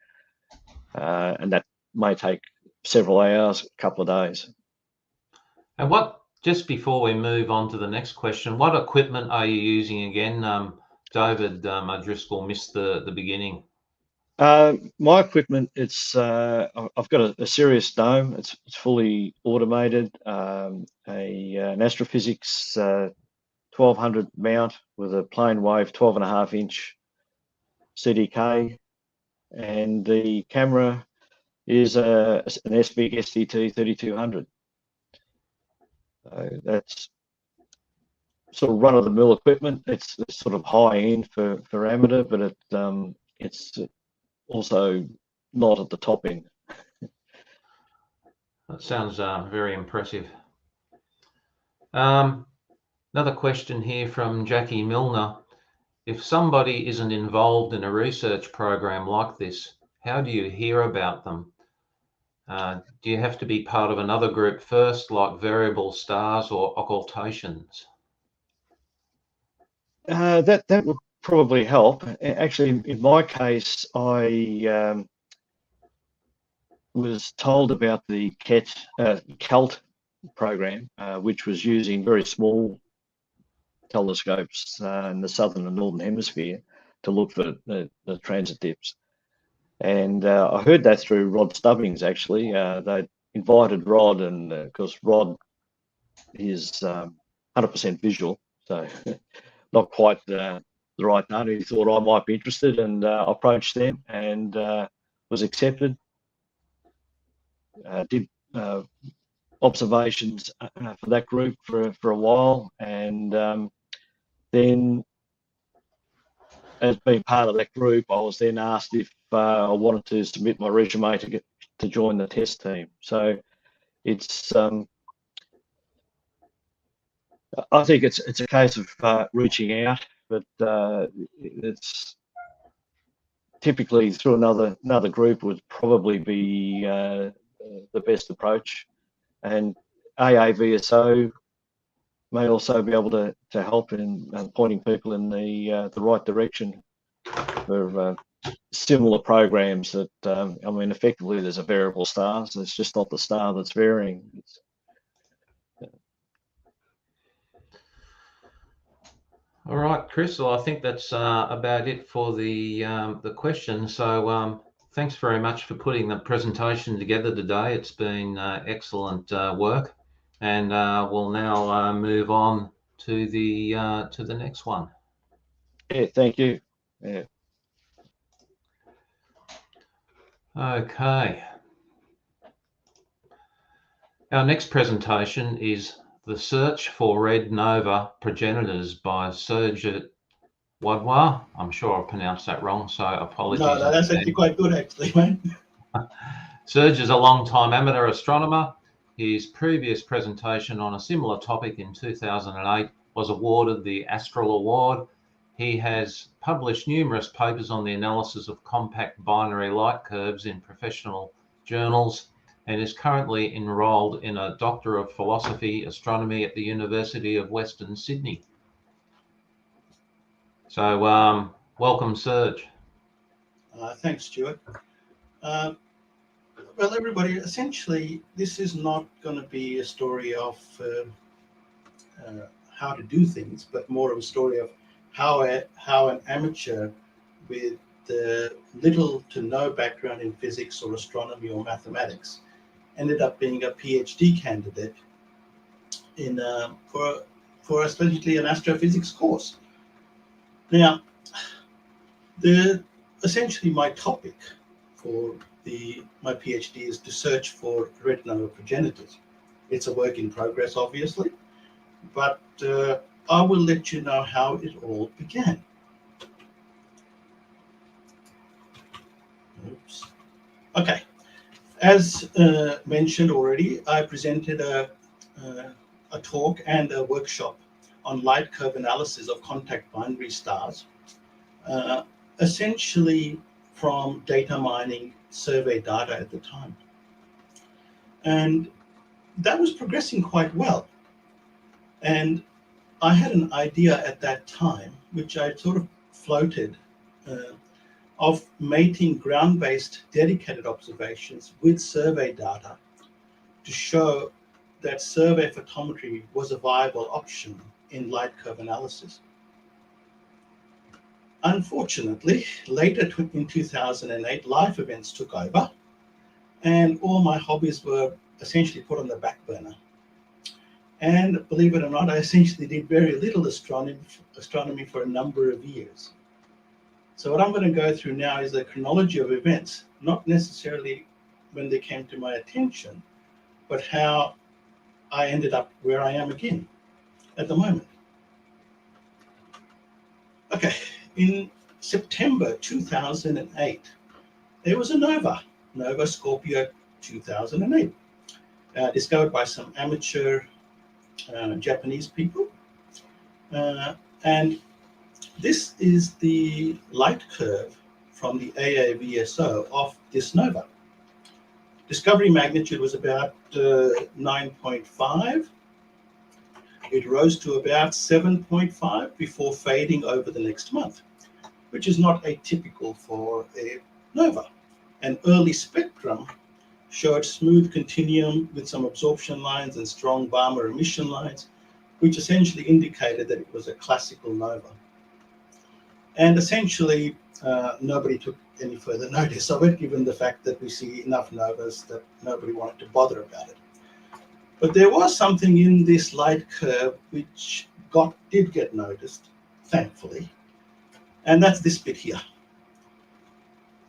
C: and that may take several hours, a couple of days.
A: And just before we move on to the next question, what equipment are you using again? David O'Driscoll missed the beginning.
C: My equipment, I've got a Sirius dome. It's fully automated. An astrophysics 1200 mount with a plane wave 12.5-inch CDK, and the camera is an SVIG SDT 3200. So that's sort of run-of-the-mill equipment. It's sort of high end for amateur, but it's also not at the top end.
A: That sounds very impressive. Another question here from Jackie Milner. If somebody isn't involved in a research program like this, how do you hear about them? Do you have to be part of another group first, like variable stars or occultations?
C: That would probably help. Actually, in my case, I was told about the CALT program, which was using very small telescopes in the southern and northern hemisphere to look for the transit dips. And I heard that through Rod Stubbings, actually. They invited Rod, and of course, Rod is 100% visual, so not quite the right name. He thought I might be interested, and approached them and was accepted. Did observations for that group for a while, and then, as being part of that group, I was then asked if I wanted to submit my resume to join the TESS team. So it's I think it's a case of reaching out, but it's typically through another group would probably be the best approach. And AAVSO may also be able to help in pointing people in the right direction for similar programs that, I mean, effectively there's a variable star, so it's just not the star that's varying.
A: All right, Chris, well, I think that's about it for the questions. So thanks very much for putting the presentation together today. It's been excellent work, and we'll now move on to the next one.
C: Yeah, thank you. Yeah.
A: Okay. Our next presentation is The Search for Red Nova Progenitors by Serge Wadwa. I'm sure I pronounced that wrong, so apologies.
D: No, that's actually quite good, actually, mate.
A: Serge is a long-time amateur astronomer. His previous presentation on a similar topic in 2008 was awarded the Astral Award. He has published numerous papers on the analysis of compact binary light curves in professional journals, and is currently enrolled in a Doctor of Philosophy Astronomy at the University of Western Sydney. So welcome, Serge.
D: Thanks, Stuart. Well, everybody, essentially, this is not going to be a story of how to do things, but more of a story of how an amateur with little to no background in physics or astronomy or mathematics ended up being a PhD candidate in for especially an astrophysics course. Now, essentially my topic for my PhD is to search for red nova progenitors. It's a work in progress, obviously, but I will let you know how it all began. Oops. Okay. As mentioned already, I presented a talk and a workshop on light curve analysis of contact binary stars, essentially from data mining survey data at the time. And that was progressing quite well. And I had an idea at that time, which I sort of floated, of mating ground-based dedicated observations with survey data to show that survey photometry was a viable option in light curve analysis. Unfortunately, later in 2008, life events took over, and all my hobbies were essentially put on the back burner. And believe it or not, I essentially did very little astronomy for a number of years. So what I'm going to go through now is a chronology of events, not necessarily when they came to my attention, but how I ended up where I am again at the moment. Okay, in September 2008, there was a nova Scorpio 2008, discovered by some amateur Japanese people. And this is the light curve from the AAVSO of this nova. Discovery magnitude was about 9.5. It rose to about 7.5 before fading over the next month, which is not atypical for a nova. An early spectrum showed smooth continuum with some absorption lines and strong Balmer emission lines, which essentially indicated that it was a classical nova. And essentially, nobody took any further notice of it, given the fact that we see enough novas that nobody wanted to bother about it. But there was something in this light curve which did get noticed, thankfully, and that's this bit here.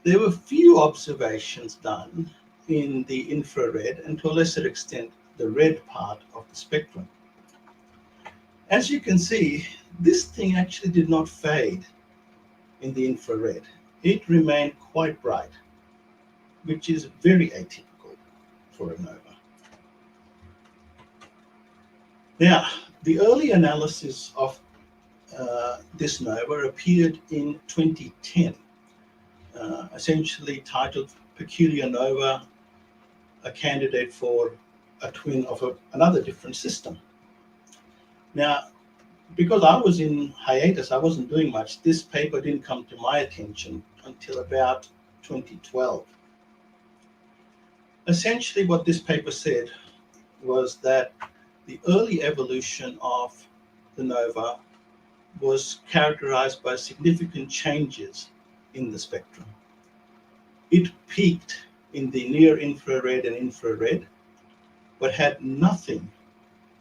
D: There were few observations done in the infrared and to a lesser extent the red part of the spectrum. As you can see, this thing actually did not fade in the infrared. It remained quite bright, which is very atypical for a nova. Now, the early analysis of this nova appeared in 2010, essentially titled Peculiar Nova, a candidate for a twin of another different system. Now, because I was in hiatus, I wasn't doing much, this paper didn't come to my attention until about 2012. Essentially, what this paper said was that the early evolution of the nova was characterized by significant changes in the spectrum. It peaked in the near infrared and infrared, but had nothing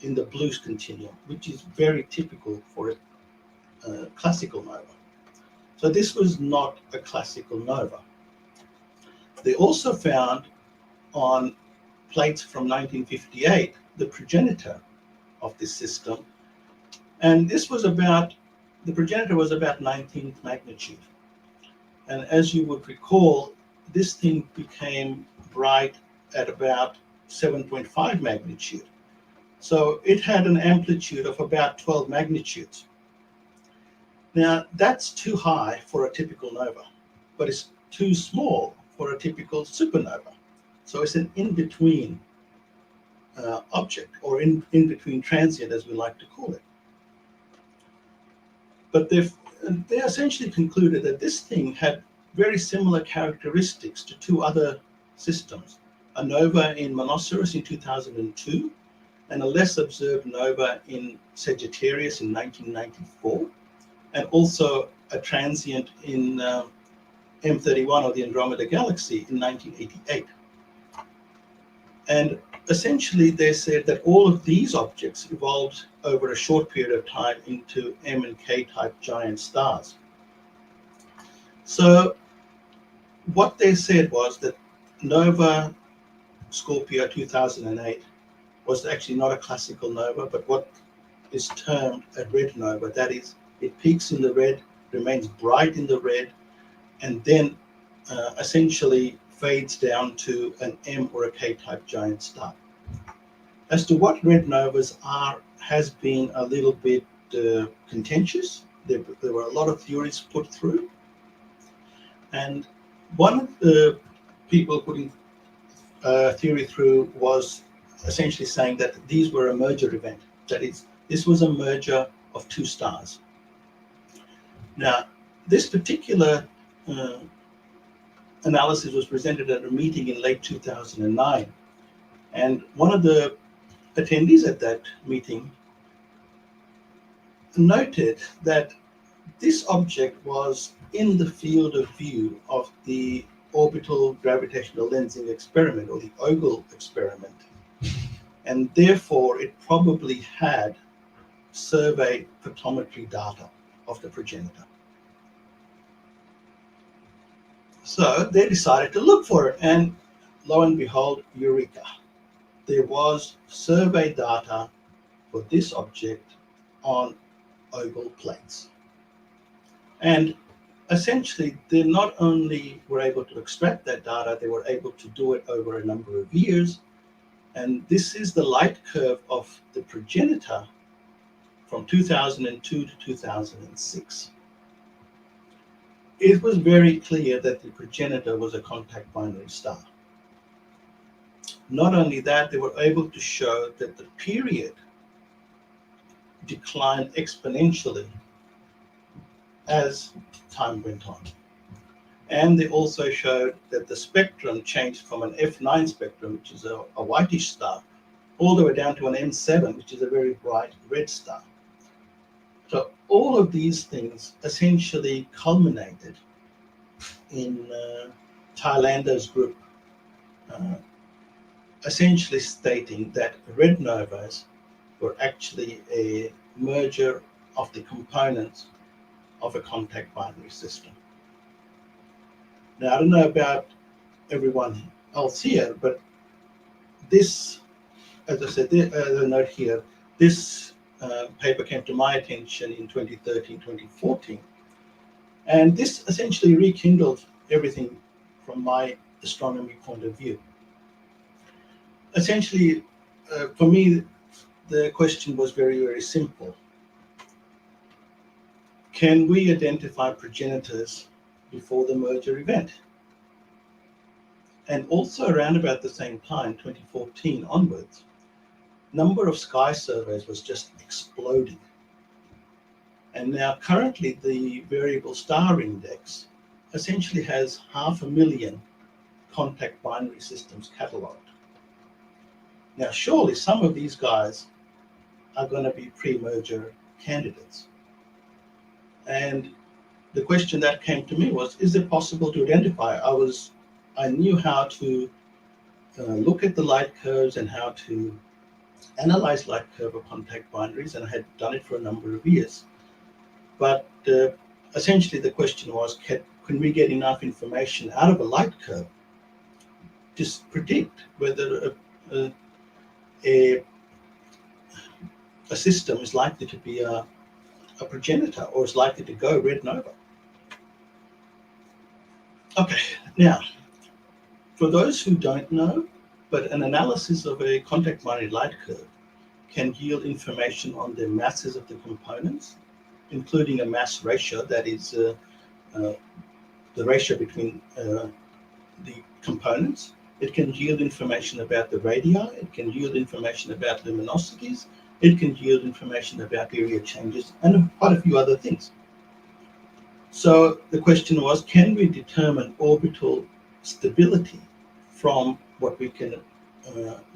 D: in the blues continuum, which is very typical for a classical nova. So this was not a classical nova. They also found on plates from 1958 the progenitor of this system, and this was the progenitor was about 19th magnitude. And as you would recall, this thing became bright at about 7.5 magnitude. So it had an amplitude of about 12 magnitudes. Now, that's too high for a typical nova, but it's too small for a typical supernova. So it's an in-between object, or in-between transient, as we like to call it. But they essentially concluded that this thing had very similar characteristics to two other systems, a nova in Monoceros in 2002, and a less observed nova in Sagittarius in 1994, and also a transient in M31 or the Andromeda Galaxy in 1988. And essentially they said that all of these objects evolved over a short period of time into M and K type giant stars. So what they said was that nova Scorpio 2008 was actually not a classical nova, but what is termed a red nova. That is, it peaks in the red, remains bright in the red, and then essentially fades down to an M or a K-type giant star. As to what red novas are, has been a little bit contentious. There were a lot of theories put through, and one of the people putting theory through was essentially saying that these were a merger event. That is, this was a merger of two stars. Now, this particular analysis was presented at a meeting in late 2009. And one of the attendees at that meeting noted that this object was in the field of view of the orbital gravitational lensing experiment, or the OGLE experiment, and therefore it probably had survey photometry data of the progenitor. So they decided to look for it, and lo and behold, eureka. There was survey data for this object on OGLE plates. And essentially, they not only were able to extract that data, they were able to do it over a number of years. And this is the light curve of the progenitor from 2002 to 2006. It was very clear that the progenitor was a contact binary star. Not only that, they were able to show that the period declined exponentially as time went on. And they also showed that the spectrum changed from an F9 spectrum, which is a whitish star, all the way down to an M7, which is a very bright red star. So all of these things essentially culminated in Thailander's group essentially stating that red novas were actually a merger of the components of a contact binary system. Now, I don't know about everyone else here, but this, as I said, as a note here, this paper came to my attention in 2013, 2014. And this essentially rekindled everything from my astronomy point of view. Essentially, for me, the question was very, very simple. Can we identify progenitors before the merger event? And also around about the same time, 2014 onwards, number of sky surveys was just exploding. And now currently the variable star index essentially has 500,000 contact binary systems catalogued. Now surely some of these guys are going to be pre-merger candidates. And the question that came to me was, is it possible to identify? I knew how to look at the light curves and how to analyze light curve of contact binaries, and I had done it for a number of years. But essentially the question was, can we get enough information out of a light curve to predict whether a system is likely to be a progenitor or is likely to go red nova? Okay, now, for those who don't know, but an analysis of a contact binary light curve can yield information on the masses of the components, including a mass ratio, that is the ratio between the components. It can yield information about the radii, it can yield information about luminosities, it can yield information about area changes, and quite a few other things. So the question was, can we determine orbital stability from what we can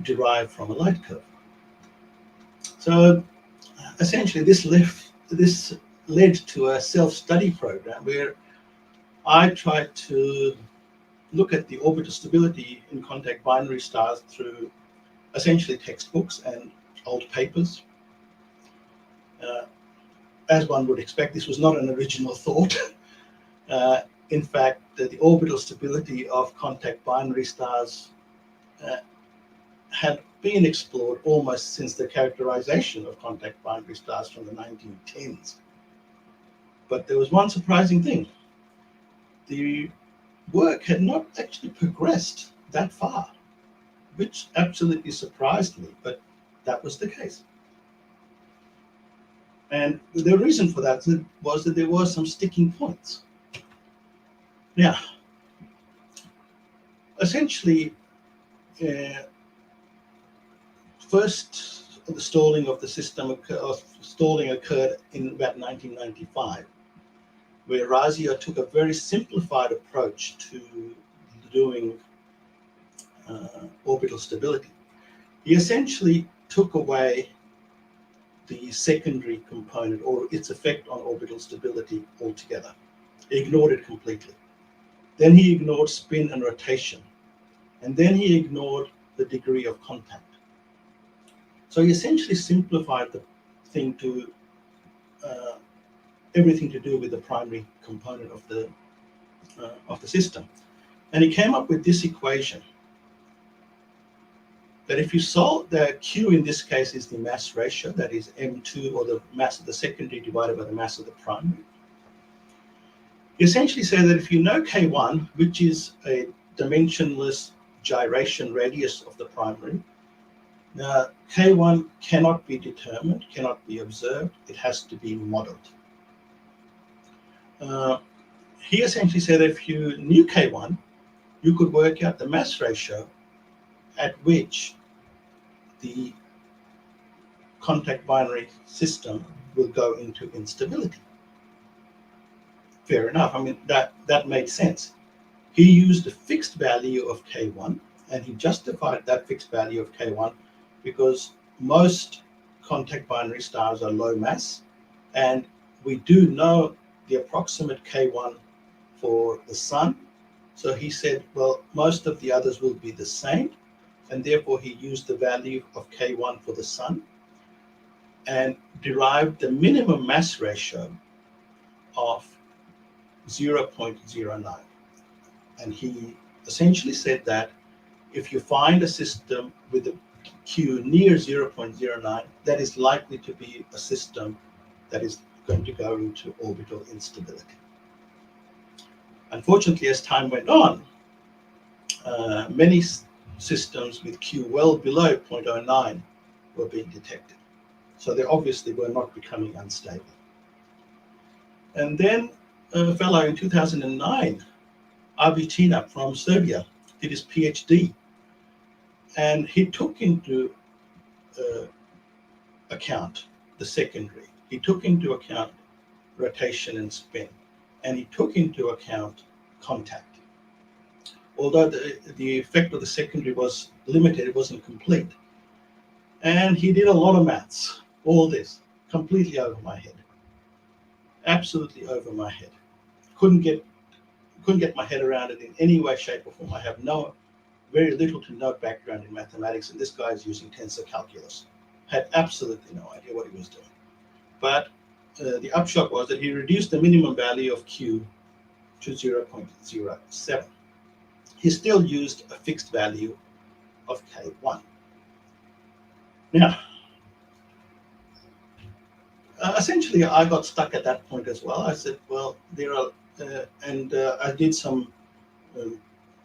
D: derive from a light curve? So essentially this led to a self-study program where I tried to look at the orbital stability in contact binary stars through essentially textbooks and old papers. As one would expect, this was not an original thought. In fact, the orbital stability of contact binary stars had been explored almost since the characterization of contact binary stars from the 1910s. But there was one surprising thing. The work had not actually progressed that far, which absolutely surprised me, but that was the case. And the reason for that was that there were some sticking points. Now, essentially, first the stalling of the system occurred in about 1995, where Lattanzio took a very simplified approach to doing orbital stability. He essentially took away the secondary component or its effect on orbital stability altogether. He ignored it completely. Then he ignored spin and rotation. And then he ignored the degree of contact. So he essentially simplified the thing to everything to do with the primary component of the system. And he came up with this equation that if you solve the Q in this case is the mass ratio, that is M2, or the mass of the secondary divided by the mass of the primary. He essentially said that if you know K1, which is a dimensionless gyration radius of the primary, now K1 cannot be determined, cannot be observed, it has to be modeled. He essentially said if you knew K1, you could work out the mass ratio at which the contact binary system will go into instability. Fair enough. I mean, that made sense. He used a fixed value of K1, and he justified that fixed value of K1 because most contact binary stars are low mass, and we do know the approximate K1 for the Sun. So he said, well, most of the others will be the same, and therefore he used the value of K1 for the Sun and derived the minimum mass ratio of 0.09. And he essentially said that if you find a system with a Q near 0.09, that is likely to be a system that is going to go into orbital instability. Unfortunately, as time went on, many systems with Q well below 0.09 were being detected. So they obviously were not becoming unstable. And then a fellow in 2009, Arvitina from Serbia, did his PhD, and he took into account the secondary. He took into account rotation and spin, and he took into account contact. Although the effect of the secondary was limited, it wasn't complete. And he did a lot of maths, all this, completely over my head. Absolutely over my head. Couldn't get my head around it in any way, shape, or form. I have very little to no background in mathematics, and this guy is using tensor calculus. Had absolutely no idea what he was doing. But the upshot was that he reduced the minimum value of Q to 0.07. He still used a fixed value of K1. Now, essentially, I got stuck at that point as well. I said, well, there are, I did some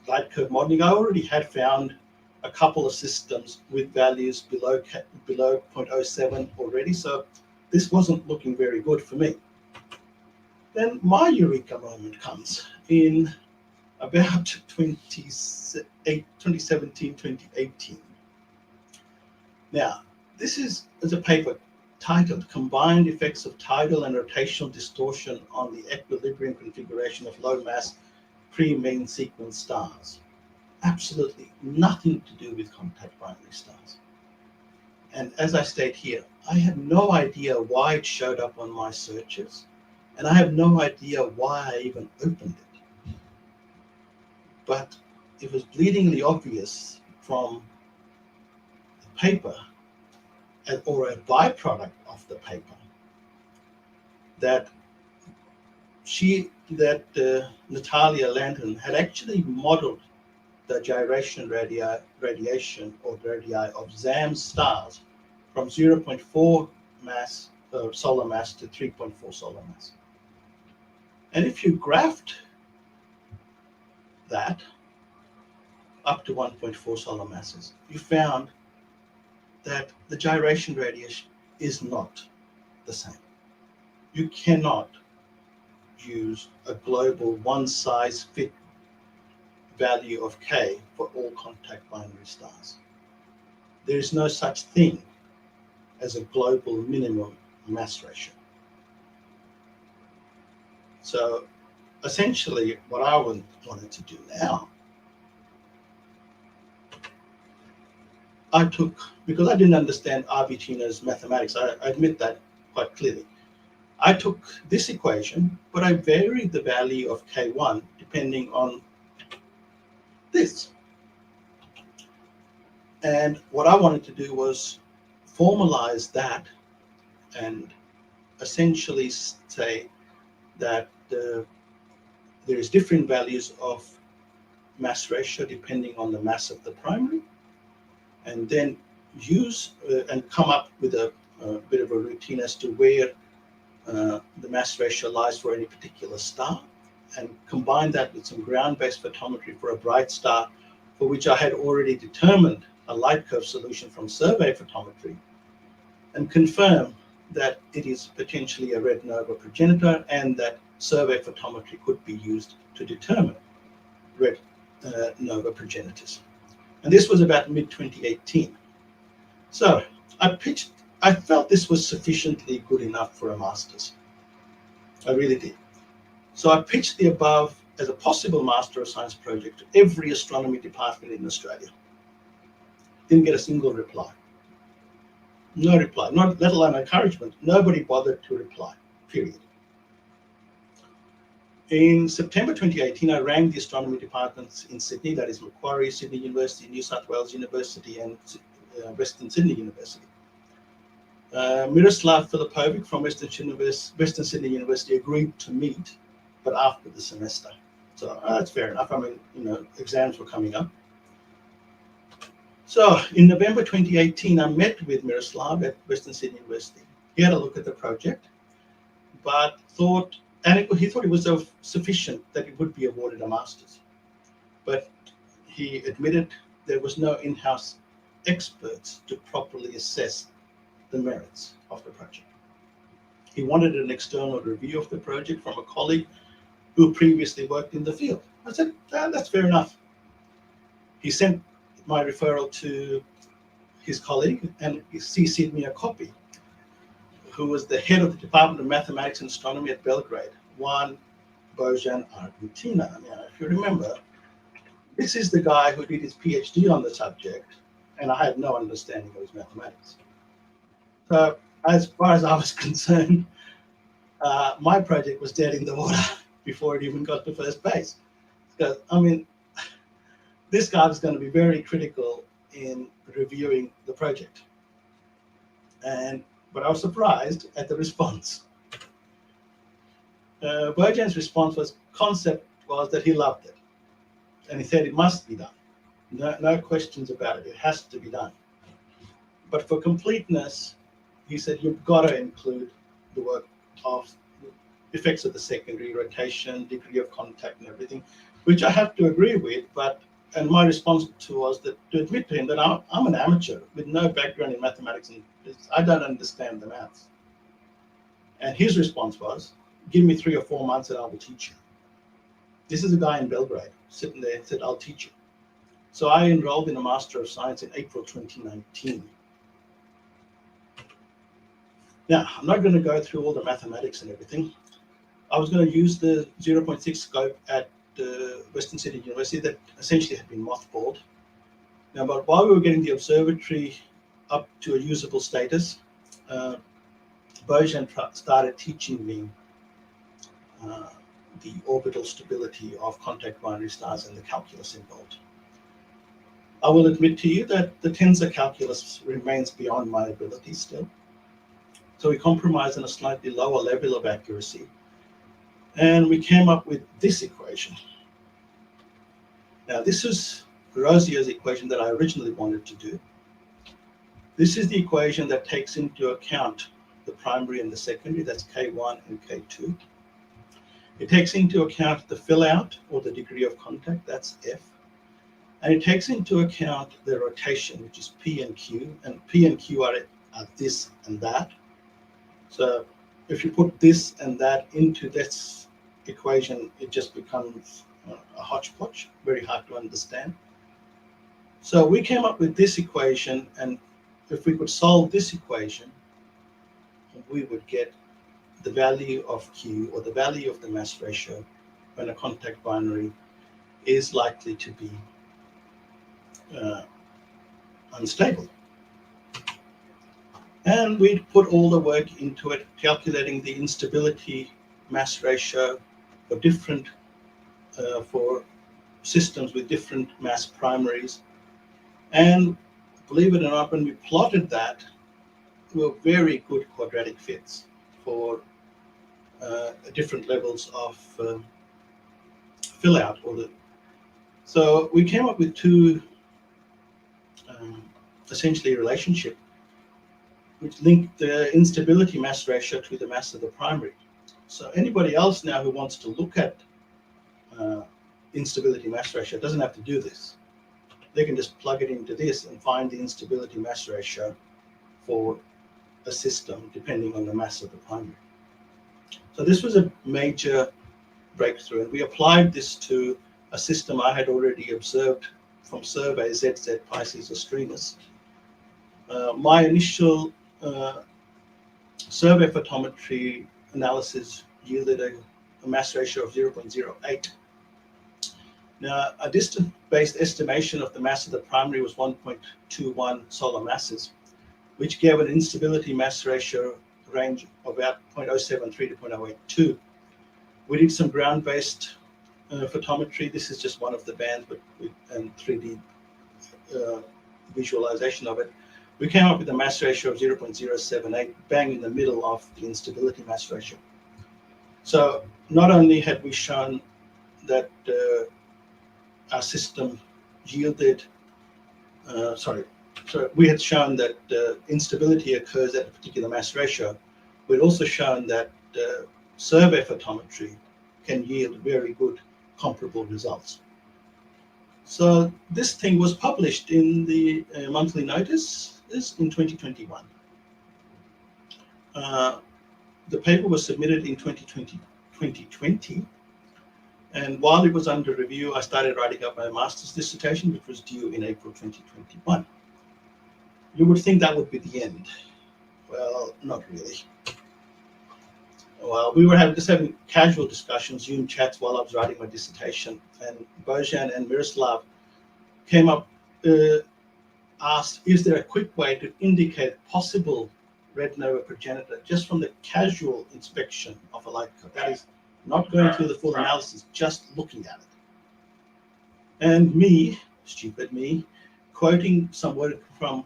D: light curve modeling. I already had found a couple of systems with values below 0.07 already, so this wasn't looking very good for me. Then my eureka moment comes in about 2017, 2018. Now, this is a paper titled Combined Effects of Tidal and Rotational Distortion on the Equilibrium Configuration of Low Mass Pre-Main Sequence Stars. Absolutely nothing to do with contact binary stars. And as I state here, I have no idea why it showed up on my searches, and I have no idea why I even opened it. But it was bleedingly obvious from the paper, or a byproduct of the paper, that Natalia Lanton had actually modeled the gyration radiation or radii of ZAM stars from 0.4 mass solar mass to 3.4 solar mass. And if you graphed that up to 1.4 solar masses, you found that the gyration radius is not the same. You cannot use a global one-size-fit value of K for all contact binary stars. There is no such thing as a global minimum mass ratio. So essentially what I wanted to do now, I took, because I didn't understand Arvitina's mathematics, I admit that quite clearly. I took this equation, but I varied the value of K1 depending on this. And what I wanted to do was formalize that and essentially say that there is different values of mass ratio depending on the mass of the primary, and then use and come up with a bit of a routine as to where the mass ratio lies for any particular star, and combine that with some ground-based photometry for a bright star for which I had already determined a light curve solution from survey photometry, and confirm that it is potentially a red nova progenitor and that survey photometry could be used to determine red nova progenitors. And this was about mid-2018. So I felt this was sufficiently good enough for a master's. I really did. So I pitched the above as a possible Master of Science project to every astronomy department in Australia. Didn't get a single reply. No reply, not let alone encouragement. Nobody bothered to reply, period. In September 2018, I rang the astronomy departments in Sydney, that is Macquarie, Sydney University, New South Wales University, and Western Sydney University. Miroslav Filipovic from Western Sydney University agreed to meet, but after the semester. So that's fair enough. I mean, exams were coming up. So in November 2018, I met with Miroslav at Western Sydney University. He had a look at the project, but he thought it was sufficient that it would be awarded a master's. But he admitted there was no in-house experts to properly assess the merits of the project. He wanted an external review of the project from a colleague who previously worked in the field. I said, that's fair enough. He sent my referral to his colleague and he CC'd me a copy, who was the head of the Department of Mathematics and Astronomy at Belgrade, Juan Bojan Argentina. If you remember, this is the guy who did his PhD on the subject, and I had no understanding of his mathematics. So as far as I was concerned, my project was dead in the water before it even got to first base. Because, I mean, this guy was going to be very critical in reviewing the project. But I was surprised at the response. Bojan's response concept was that he loved it. And he said it must be done. No questions about it. It has to be done. But for completeness, he said you've got to include the work of the effects of the secondary, rotation, degree of contact and everything, which I have to agree with. And my response was to admit to him that I'm an amateur with no background in mathematics and I don't understand the maths. And his response was, give me 3 or 4 months and I will teach you. This is a guy in Belgrade sitting there and said, I'll teach you. So I enrolled in a Master of Science in April 2019. Now, I'm not going to go through all the mathematics and everything. I was going to use the 0.6 scope at Western Sydney University that essentially had been mothballed. Now, but while we were getting the observatory up to a usable status, Bojan started teaching me the orbital stability of contact binary stars and the calculus involved. I will admit to you that the tensor calculus remains beyond my ability still. So we compromised on a slightly lower level of accuracy. And we came up with this equation. Now, this is Rosier's equation that I originally wanted to do. This is the equation that takes into account the primary and the secondary, that's K1 and K2. It takes into account the fill out or the degree of contact, that's F. And it takes into account the rotation, which is P and Q are this and that. So if you put this and that into this equation, it just becomes a hodgepodge, very hard to understand. So we came up with this equation, and if we could solve this equation, we would get the value of Q, or the value of the mass ratio, when a contact binary is likely to be unstable. And we put all the work into it, calculating the instability mass ratio for different for systems with different mass primaries. And believe it or not, when we plotted that, were very good quadratic fits for different levels of fill out. So we came up with two essentially relationship which linked the instability mass ratio to the mass of the primary. So anybody else now who wants to look at instability mass ratio doesn't have to do this. They can just plug it into this and find the instability mass ratio for a system depending on the mass of the primary. So this was a major breakthrough, and we applied this to a system I had already observed from survey ZZ Pisces Austrinus. My initial survey photometry analysis yielded a mass ratio of 0.08. Now, a distance-based estimation of the mass of the primary was 1.21 solar masses, which gave an instability mass ratio range of about 0.073 to 0.082. We did some ground-based photometry. This is just one of the bands, and 3D visualization of it. We came up with a mass ratio of 0.078, bang in the middle of the instability mass ratio. So not only had we shown that our system yielded, we had shown that instability occurs at a particular mass ratio. We'd also shown that survey photometry can yield very good comparable results. So this thing was published in the monthly notice in 2021. The paper was submitted in 2020, and while it was under review, I started writing up my master's dissertation, which was due in April 2021. You would think that would be the end. Well, not really. Well, we were just having casual discussions, Zoom chats while I was writing my dissertation, and Bojan and Miroslav came up, asked, is there a quick way to indicate possible red nova progenitor just from the casual inspection of a light curve? That is, not going through the full analysis, just looking at it. And me, stupid me, quoting some work from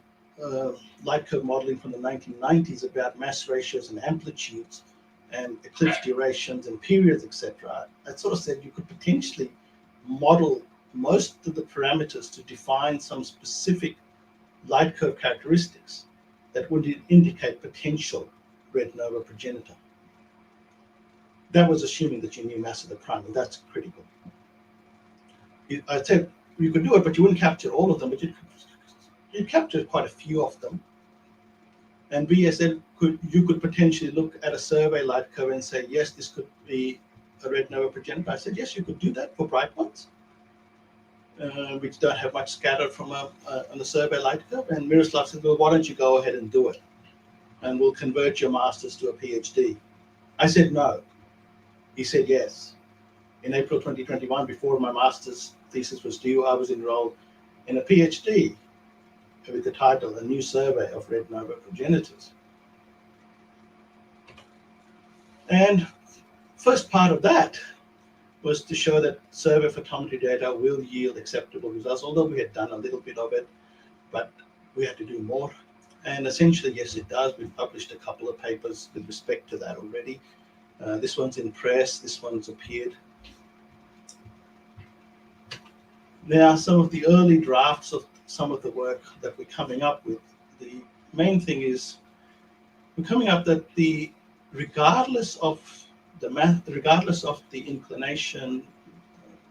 D: light curve modeling from the 1990s about mass ratios and amplitudes and eclipse durations and periods, etc. I sort of said you could potentially model most of the parameters to define some specific light curve characteristics that would indicate potential red nova progenitor. That was assuming that you knew mass of the primary. That's critical. I said you could do it, but you wouldn't capture all of them, but you'd capture quite a few of them. And B, I said you could potentially look at a survey light curve and say, yes, this could be a red nova progenitor. I said, yes, you could do that for bright ones, which don't have much scatter from on the survey light curve. And Miroslav said, well, why don't you go ahead and do it? And we'll convert your master's to a PhD. I said, no. He said, yes. In April 2021, before my master's thesis was due, I was enrolled in a PhD with the title, A New Survey of Red Nova Progenitors. And first part of that was to show that survey photometry data will yield acceptable results, although we had done a little bit of it, but we had to do more. And essentially, yes, it does. We've published a couple of papers with respect to that already. This one's in press, this one's appeared. Now, some of the early drafts of some of the work that we're coming up with, the main thing is we're coming up that regardless of the inclination,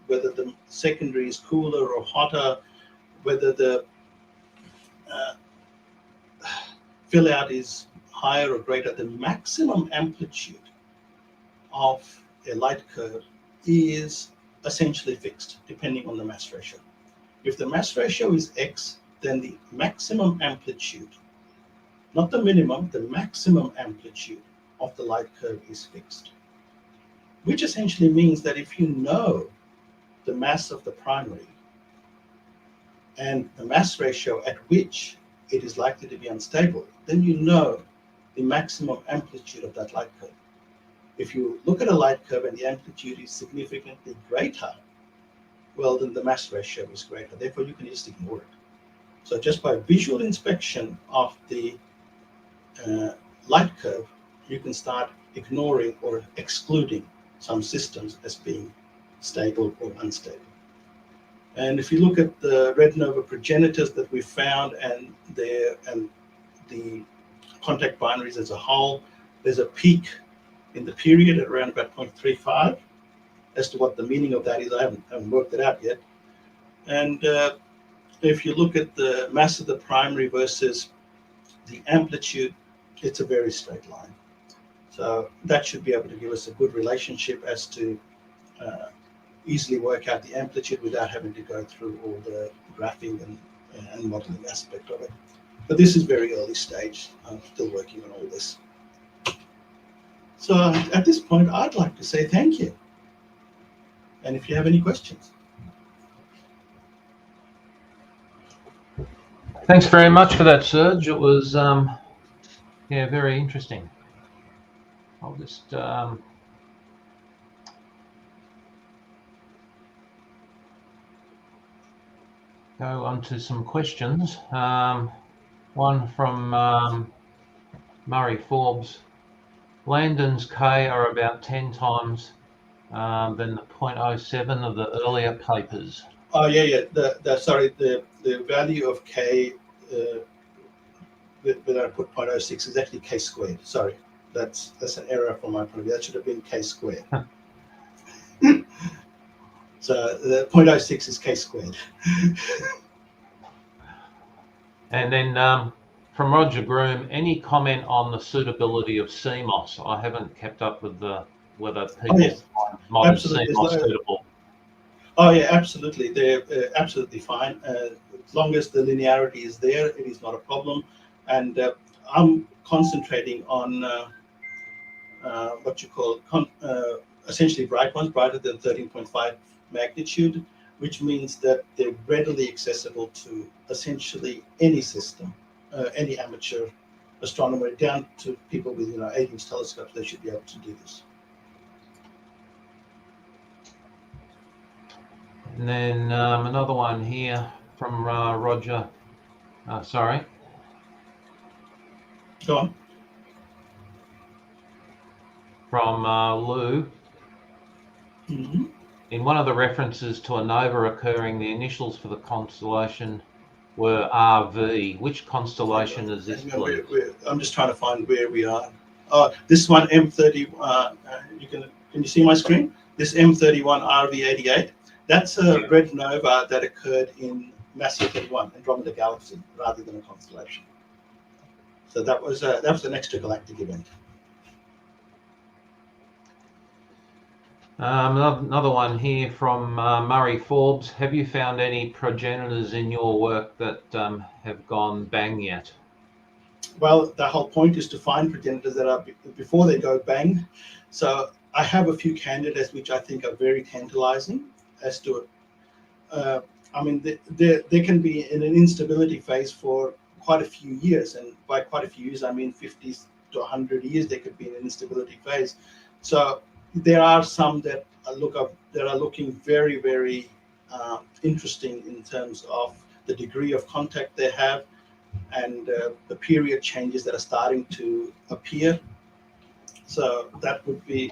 D: whether the secondary is cooler or hotter, whether the fill out is higher or greater, the maximum amplitude of a light curve is essentially fixed depending on the mass ratio. If the mass ratio is X, then the maximum amplitude, not the minimum, the maximum amplitude of the light curve is fixed, which essentially means that if you know the mass of the primary and the mass ratio at which it is likely to be unstable, then you know the maximum amplitude of that light curve. If you look at a light curve and the amplitude is significantly greater, well, then the mass ratio is greater. Therefore, you can just ignore it. So just by visual inspection of the light curve, you can start ignoring or excluding some systems as being stable or unstable. And if you look at the red nova progenitors that we found and the contact binaries as a whole, there's a peak in the period at around about 0.35. As to what the meaning of that is, I haven't worked it out yet. And if you look at the mass of the primary versus the amplitude, it's a very straight line. So that should be able to give us a good relationship as to easily work out the amplitude without having to go through all the graphing and modeling aspect of it. But this is very early stage. I'm still working on all this. So at this point, I'd like to say thank you. And if you have any questions.
A: Thanks very much for that, Serge. It was, yeah, very interesting. I'll just go on to some questions. One from Murray Forbes. Landon's K are about 10 times than the 0.07 of the earlier papers.
D: Oh yeah. The value of K when I put 0.06 is actually K squared. Sorry, that's an error from my point of view. That should have been K squared. So the 0.06 is K squared.
A: And then from Roger Groom, any comment on the suitability of CMOS? I haven't kept up with whether people find modern CMOS suitable.
D: Oh yeah, absolutely. They're absolutely fine. As long as the linearity is there, it is not a problem. And I'm concentrating on what you call essentially bright ones, brighter than 13.5 magnitude, which means that they're readily accessible to essentially any system, any amateur astronomer, down to people with 8-inch telescopes. They should be able to do this.
A: And then another one here from Roger. Sorry.
D: Go on.
A: From Lou.
D: Mm-hmm.
A: In one of the references to a nova occurring, the initials for the constellation were RV. Which constellation is this, please?
D: I'm just trying to find where we are. This one, M30. Can you see my screen? This M31 RV88. That's a red nova that occurred in Messier 31, Andromeda Galaxy, rather than a constellation. So that was an extragalactic event.
A: Another one here from Murray Forbes. Have you found any progenitors in your work that have gone bang yet?
D: Well, the whole point is to find progenitors that are before they go bang. So I have a few candidates which I think are very tantalizing as to I mean, they can be in an instability phase for quite a few years, and by quite a few years I mean 50 to 100 years they could be in an instability phase. So there are some that are looking very, very interesting in terms of the degree of contact they have and the period changes that are starting to appear. So that would be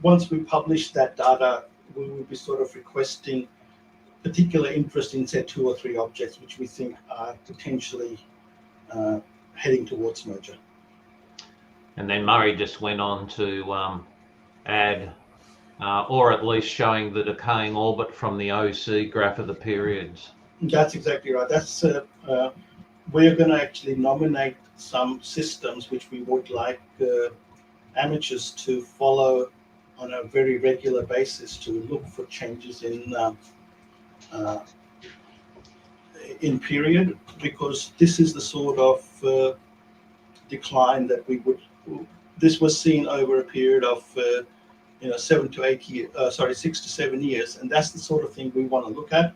D: once we publish that data, we will be sort of requesting particular interest in, say, 2 or 3 objects which we think are potentially heading towards merger.
A: And then Murray just went on to add, or at least showing the decaying orbit from the OC graph of the periods.
D: That's exactly right. That's we're going to actually nominate some systems which we would like amateurs to follow on a very regular basis to look for changes in period, because this is the sort of decline that we would. This was seen over a period of 6 to 7 years, and that's the sort of thing we want to look at.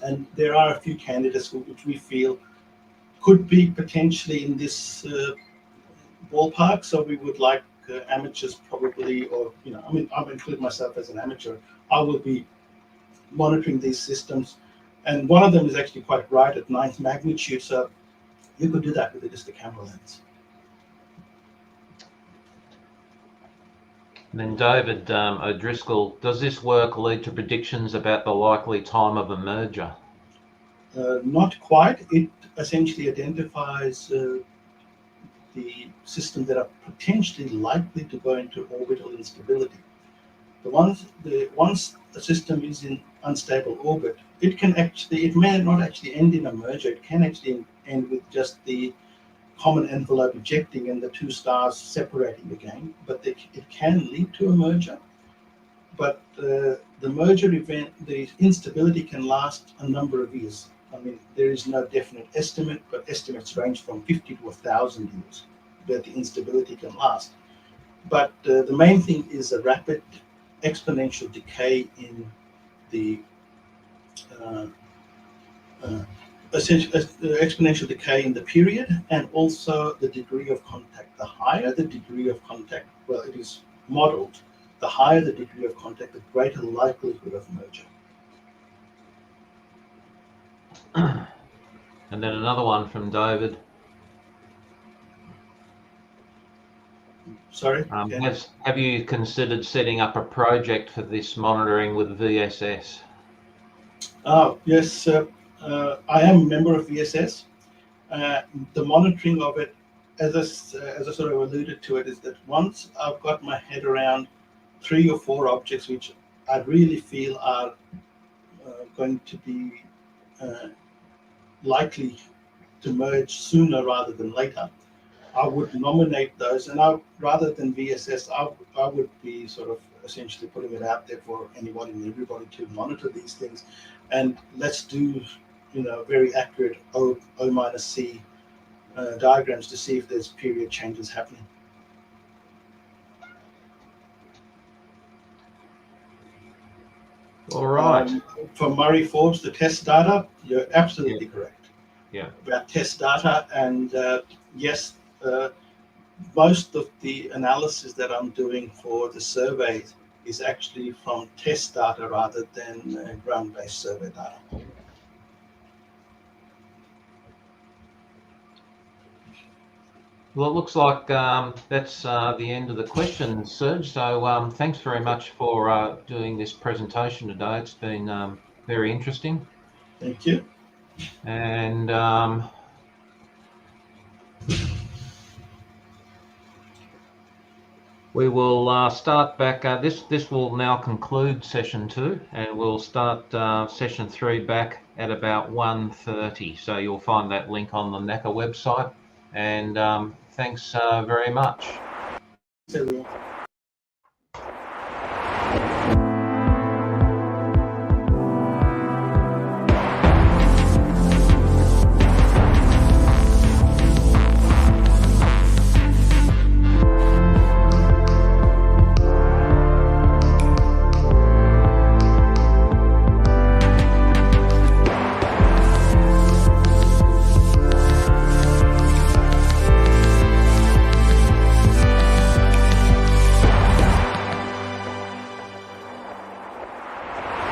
D: And there are a few candidates which we feel could be potentially in this ballpark. So we would like amateurs probably, or I mean, I'll include myself as an amateur. I will be monitoring these systems, and one of them is actually quite bright at 9th magnitude. So you could do that with just a camera lens.
A: And then David O'Driscoll, does this work lead to predictions about the likely time of a merger?
D: Not quite. It essentially identifies the systems that are potentially likely to go into orbital instability. Once a system is in unstable orbit, it may not actually end in a merger. It can actually end with just the common envelope ejecting and the two stars separating again, but it can lead to a merger. But the merger event, the instability can last a number of years. I mean, there is no definite estimate, but estimates range from 50 to 1,000 years that the instability can last. But the main thing is a rapid exponential decay in the exponential decay in the period, and also the degree of contact. The higher the degree of contact, well, it is modeled, the higher the degree of contact, the greater likelihood of merger.
A: And then another one from David.
D: Sorry?
A: Have you considered setting up a project for this monitoring with VSS?
D: Oh, yes, I am a member of VSS. The monitoring of it, as I sort of alluded to it, is that once I've got my head around 3 or 4 objects which I really feel are going to be likely to merge sooner rather than later, I would nominate those, and rather than VSS, I would be sort of essentially putting it out there for anyone and everybody to monitor these things, and let's do very accurate O-C diagrams to see if there's period changes happening.
A: All right.
D: For Murray Forbes, the TESS data, you're absolutely correct.
A: Yeah.
D: About TESS data, and yes, most of the analysis that I'm doing for the survey is actually from TESS data rather than ground-based survey data.
A: Well, it looks like that's the end of the questions, Serge. So thanks very much for doing this presentation today. It's been very interesting.
D: Thank you.
A: And we will start back. This will now conclude session 2, and we'll start session 3 back at about 1:30. So you'll find that link on the NACAA website. And thanks very much.
D: Thanks, everyone.